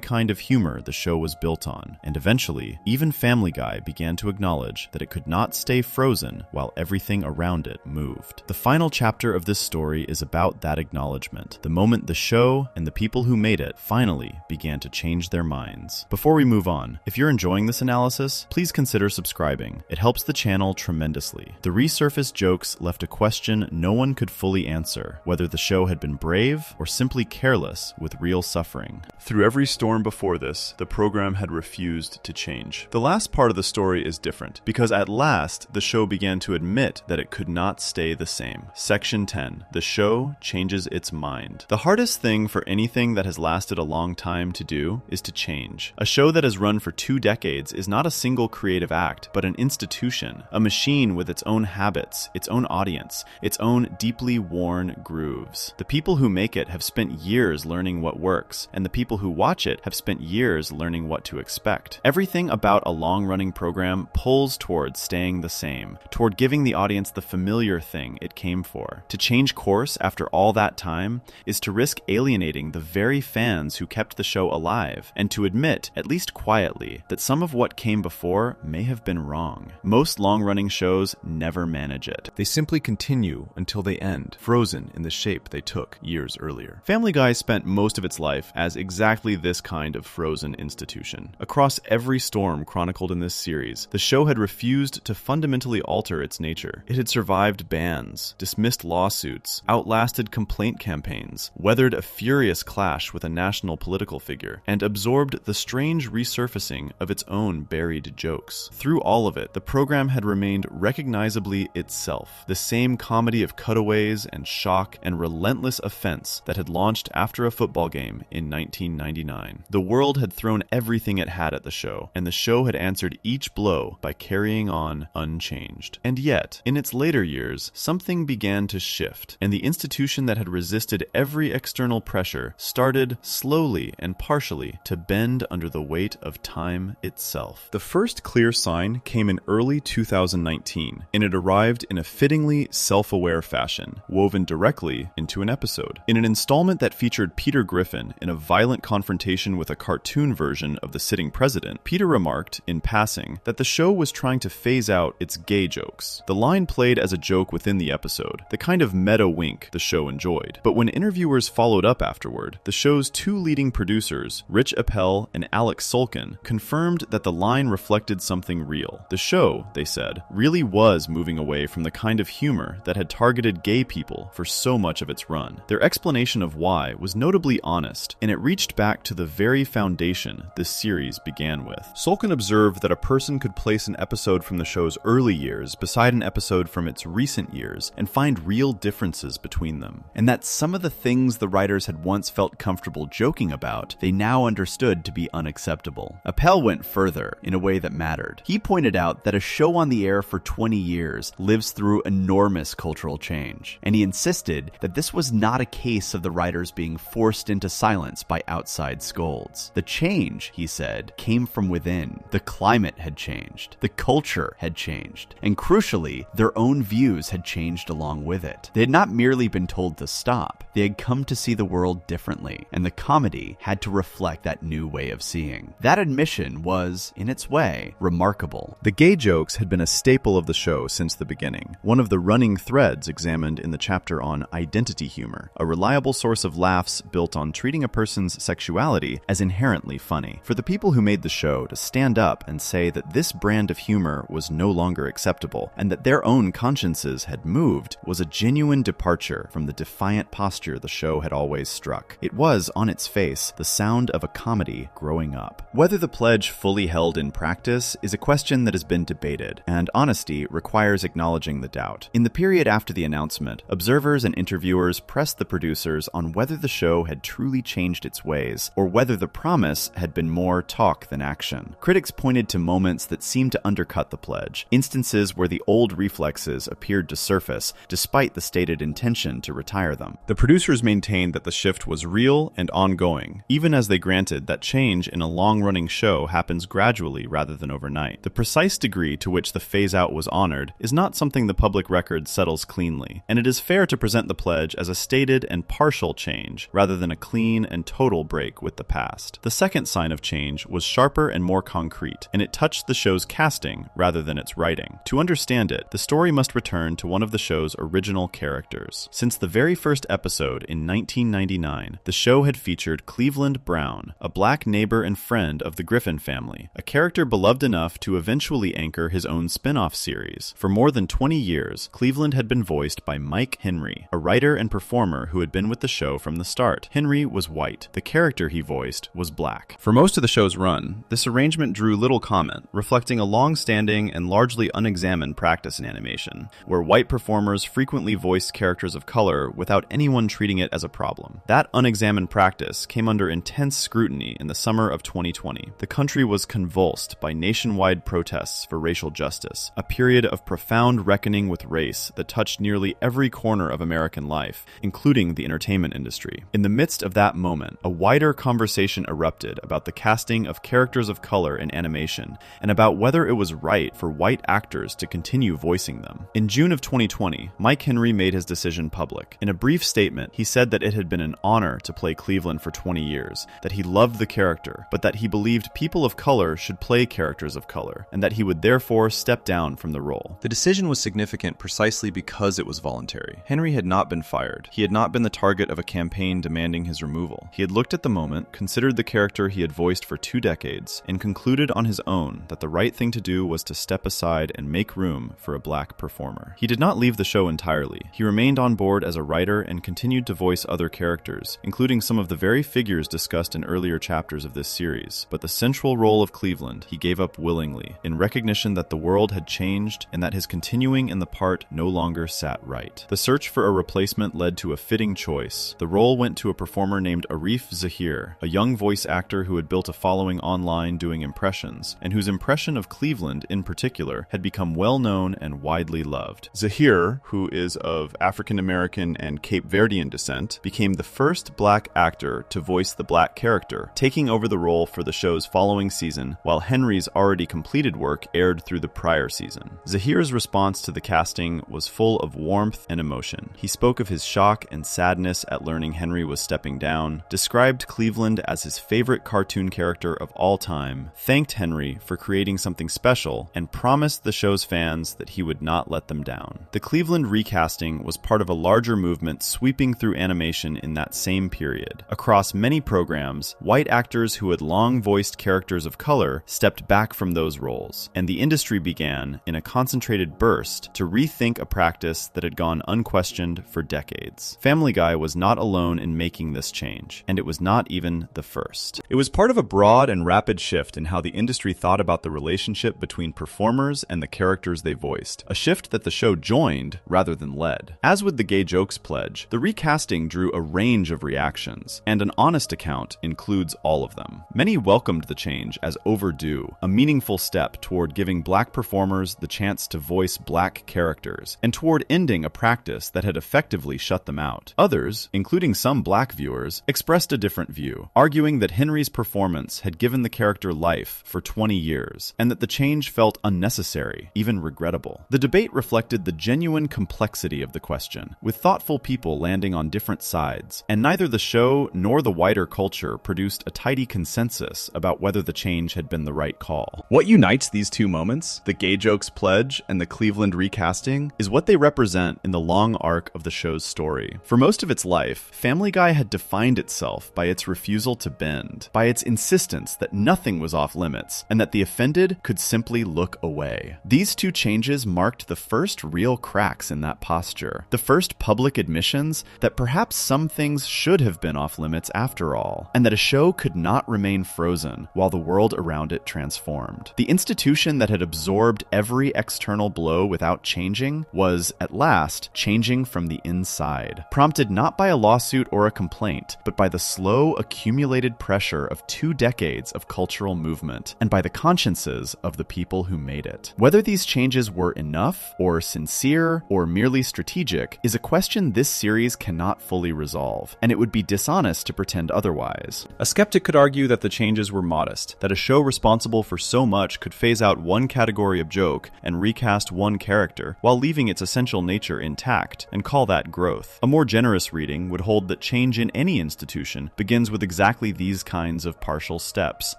kind of humor the show was built on, and eventually, even Family Guy began to acknowledge that it could not stay frozen while everything around it moved. The final chapter of this story is about that acknowledgement, the moment the show and the people who made it finally began to change their minds. Before we move on, if you're enjoying this analysis, please consider subscribing. It helps the channel tremendously. The resurfaced jokes left a question no one could fully answer, whether the show had been brave or simply careless with real suffering. Through every storm before this, the program had refused to change. The last part of the story is different, because at last, the show began to admit that it could not stay the same. Section 10. The show changes its mind. The hardest thing for anything that has lasted a long time to do is to change. A show that has run for 2 decades is not a single creative act, but an institution, a machine with its own habits, its own audience, its own deeply worn grooves. The people who make it have spent years learning what works, and the people who watch it have spent years learning what to expect. Everything about a long-running program pulls towards staying the same, toward giving the audience the familiar thing it came for. To change course after all that time is to risk alienating the very fans who kept the show alive, and to admit, at least quietly, that some of what came before may have been wrong. Most long-running shows never manage it. They simply continue until they end, frozen in the shape they took years earlier. Family Guy spent most of its life as exactly this kind of frozen institution. Across every storm chronicled in this series, the show had refused to fundamentally alter its nature. It had survived bans, dismissed lawsuits, outlasted complaint campaigns, weathered a furious clash with a national political figure, and absorbed the strange resurfacing of its own buried jokes. Through all of it, the program had remained recognizably itself, the same comedy of cutaways and shock and relentless offense that had launched after a football game in 1999. The world had thrown everything it had at the show, and the show had answered each blow by carrying on unchanged. And yet, in its later years, something began to shift, and the institution that had resisted every external pressure started slowly and partially to bend under the weight of time itself. The first clear sign came in early 2019, and it arrived in a fittingly self-aware fashion, woven directly into an episode. In an installment that featured Peter Griffin in a violent confrontation with a cartoon version of the sitting president, Peter remarked, in passing, that the show was trying to phase out its gay jokes. The line played as a joke within the episode, the kind of meta wink the show enjoyed. But when interviewers followed up afterward, the show's 2 leading producers, Rich Appel and Alex Sulkin, confirmed that the line reflected something real. The show, they said, really was moving away from the kind of humor that had targeted gay people for so much of its run. Their explanation of why was notably honest, and it reached back to the very foundation this series began with. Sulkin observed that a person could place an episode from the show's early years beside an episode from its recent years and find real differences between them, and that some of the things the writers had once felt comfortable joking about, they now understood to be unacceptable. Appel went further in a way that mattered. He pointed out that a show on the air for 20 years lives through enormous cultural change, and he insisted that this was not a case of the writers being forced into silence by outside scolds. The change, he said, came from within. The climate had changed, the culture had changed, and crucially, their own views had changed along with it. They had not merely been told to stop, they had come to see the world differently, and the comedy had to reflect that new way of seeing. That admission was, in its way, remarkable. The gay jokes had been a staple of the show since the beginning, one of the running threads examined in the chapter on identity humor, a reliable source of laughs built on treating a person's sexuality as inherently funny. For the people who made the show to stand up and say that this brand of humor was no longer acceptable, and that their own consciences had moved, was a genuine departure from the defiant posture the show had always struck. It was, on its face, the sound of a comedy growing up. Whether the pledge fully held in practice is a question that has been debated, and honesty requires acknowledging the doubt. In the period after the announcement, observers and interviewers pressed the producers on whether the show had truly changed its ways, or whether the promise had been more talk than action. Critics pointed to moments that seemed to undercut the pledge, instances where the old reflexes appeared to surface despite the stated intent intention to retire them. The producers maintained that the shift was real and ongoing, even as they granted that change in a long-running show happens gradually rather than overnight. The precise degree to which the phase-out was honored is not something the public record settles cleanly, and it is fair to present the pledge as a stated and partial change rather than a clean and total break with the past. The second sign of change was sharper and more concrete, and it touched the show's casting rather than its writing. To understand it, the story must return to one of the show's original characters. Since the very first episode in 1999, the show had featured Cleveland Brown, a black neighbor and friend of the Griffin family, a character beloved enough to eventually anchor his own spin-off series. For more than 20 years, Cleveland had been voiced by Mike Henry, a writer and performer who had been with the show from the start. Henry was white. The character he voiced was black. For most of the show's run, this arrangement drew little comment, reflecting a long-standing and largely unexamined practice in animation, where white performers frequently voiced characters of color without anyone treating it as a problem. That unexamined practice came under intense scrutiny in the summer of 2020. The country was convulsed by nationwide protests for racial justice, a period of profound reckoning with race that touched nearly every corner of American life, including the entertainment industry. In the midst of that moment, a wider conversation erupted about the casting of characters of color in animation and about whether it was right for white actors to continue voicing them. In June of 2020, Mike Henry made his decision public. In a brief statement, he said that it had been an honor to play Cleveland for 20 years, that he loved the character, but that he believed people of color should play characters of color, and that he would therefore step down from the role. The decision was significant precisely because it was voluntary. Henry had not been fired. He had not been the target of a campaign demanding his removal. He had looked at the moment, considered the character he had voiced for 2 decades, and concluded on his own that the right thing to do was to step aside and make room for a black performer. He did not leave the show entirely. He remained on board as a writer and continued to voice other characters, including some of the very figures discussed in earlier chapters of this series. But the central role of Cleveland he gave up willingly, in recognition that the world had changed and that his continuing in the part no longer sat right. The search for a replacement led to a fitting choice. The role went to a performer named Arif Zahir, a young voice actor who had built a following online doing impressions, and whose impression of Cleveland in particular had become well known and widely loved. Zahir, who is of African American and Cape Verdean descent, became the first black actor to voice the black character, taking over the role for the show's following season, while Henry's already completed work aired through the prior season. Zahir's response to the casting was full of warmth and emotion. He spoke of his shock and sadness at learning Henry was stepping down, described Cleveland as his favorite cartoon character of all time, thanked Henry for creating something special, and promised the show's fans that he would not let them down. The Cleveland recasting was part of a larger movement sweeping through animation in that same period. Across many programs, white actors who had long voiced characters of color stepped back from those roles, and the industry began, in a concentrated burst, to rethink a practice that had gone unquestioned for decades. Family Guy was not alone in making this change, and it was not even the first. It was part of a broad and rapid shift in how the industry thought about the relationship between performers and the characters they voiced, a shift that the show joined rather than led. As with the Gay Jokes pledge, the recasting drew a range of reactions, and an honest account includes all of them. Many welcomed the change as overdue, a meaningful step toward giving black performers the chance to voice black characters, and toward ending a practice that had effectively shut them out. Others, including some black viewers, expressed a different view, arguing that Henry's performance had given the character life for 20 years, and that the change felt unnecessary, even regrettable. The debate reflected the genuine complexity of the question, with thoughtful people landing on different sides, and neither the show nor the wider culture produced a tidy consensus about whether the change had been the right call. What unites these two moments, the Gay Jokes pledge and the Cleveland recasting, is what they represent in the long arc of the show's story. For most of its life, Family Guy had defined itself by its refusal to bend, by its insistence that nothing was off limits, and that the offended could simply look away. These two changes marked the first real cracks in that posture, the first public admissions that perhaps some things should have been off limits after all, and that a show could not remain frozen while the world around it transformed. The institution that had absorbed every external blow without changing was, at last, changing from the inside, prompted not by a lawsuit or a complaint, but by the slow, accumulated pressure of 2 decades of cultural movement, and by the consciences of the people who made it. Whether these changes were enough, or sincere, or merely strategic, logic is a question this series cannot fully resolve, and it would be dishonest to pretend otherwise. A skeptic could argue that the changes were modest, that a show responsible for so much could phase out one category of joke and recast one character while leaving its essential nature intact, and call that growth. A more generous reading would hold that change in any institution begins with exactly these kinds of partial steps,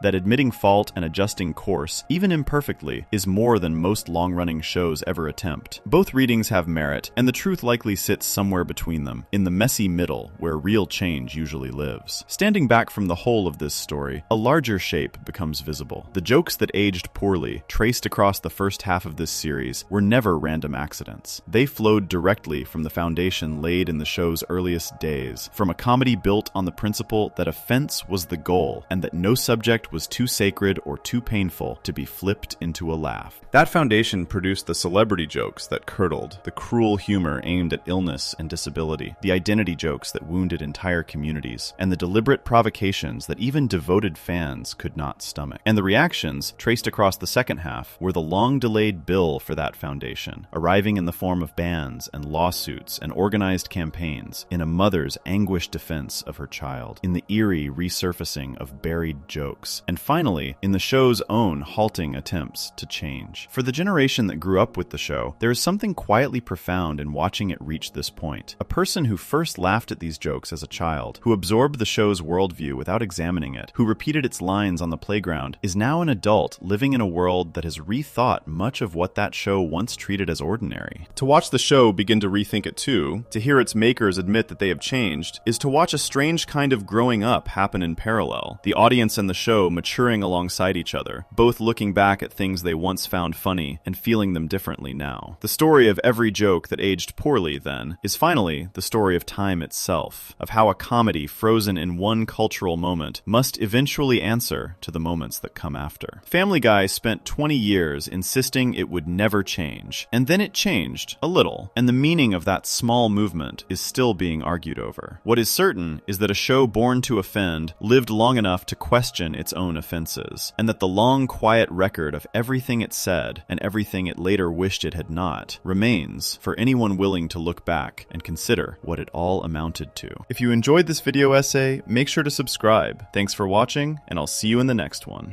that admitting fault and adjusting course, even imperfectly, is more than most long-running shows ever attempt. Both readings have merit, and the truth likely sits somewhere between them, in the messy middle where real change usually lives. Standing back from the whole of this story, a larger shape becomes visible. The jokes that aged poorly, traced across the first half of this series, were never random accidents. They flowed directly from the foundation laid in the show's earliest days, from a comedy built on the principle that offense was the goal, and that no subject was too sacred or too painful to be flipped into a laugh. That foundation produced the celebrity jokes that curdled, the cruel humor aimed at illness and disability, the identity jokes that wounded entire communities, and the deliberate provocations that even devoted fans could not stomach. And the reactions, traced across the second half, were the long-delayed bill for that foundation, arriving in the form of bans and lawsuits and organized campaigns, in a mother's anguished defense of her child, in the eerie resurfacing of buried jokes, and finally, in the show's own halting attempts to change. For the generation that grew up with the show, there is something quietly profound in watching it reach this point. A person who first laughed at these jokes as a child, who absorbed the show's worldview without examining it, who repeated its lines on the playground, is now an adult living in a world that has rethought much of what that show once treated as ordinary. To watch the show begin to rethink it too, to hear its makers admit that they have changed, is to watch a strange kind of growing up happen in parallel. The audience and the show maturing alongside each other, both looking back at things they once found funny and feeling them differently now. The story of every joke that aged poorly, then, is finally the story of time itself, of how a comedy frozen in one cultural moment must eventually answer to the moments that come after. Family Guy spent 20 years insisting it would never change, and then it changed, a little, and the meaning of that small movement is still being argued over. What is certain is that a show born to offend lived long enough to question its own offenses, and that the long, quiet record of everything it said, and everything it later wished it had not, remains for anyone willing to look back and consider what it all amounted to. If you enjoyed this video essay, make sure to subscribe. Thanks for watching, and I'll see you in the next one.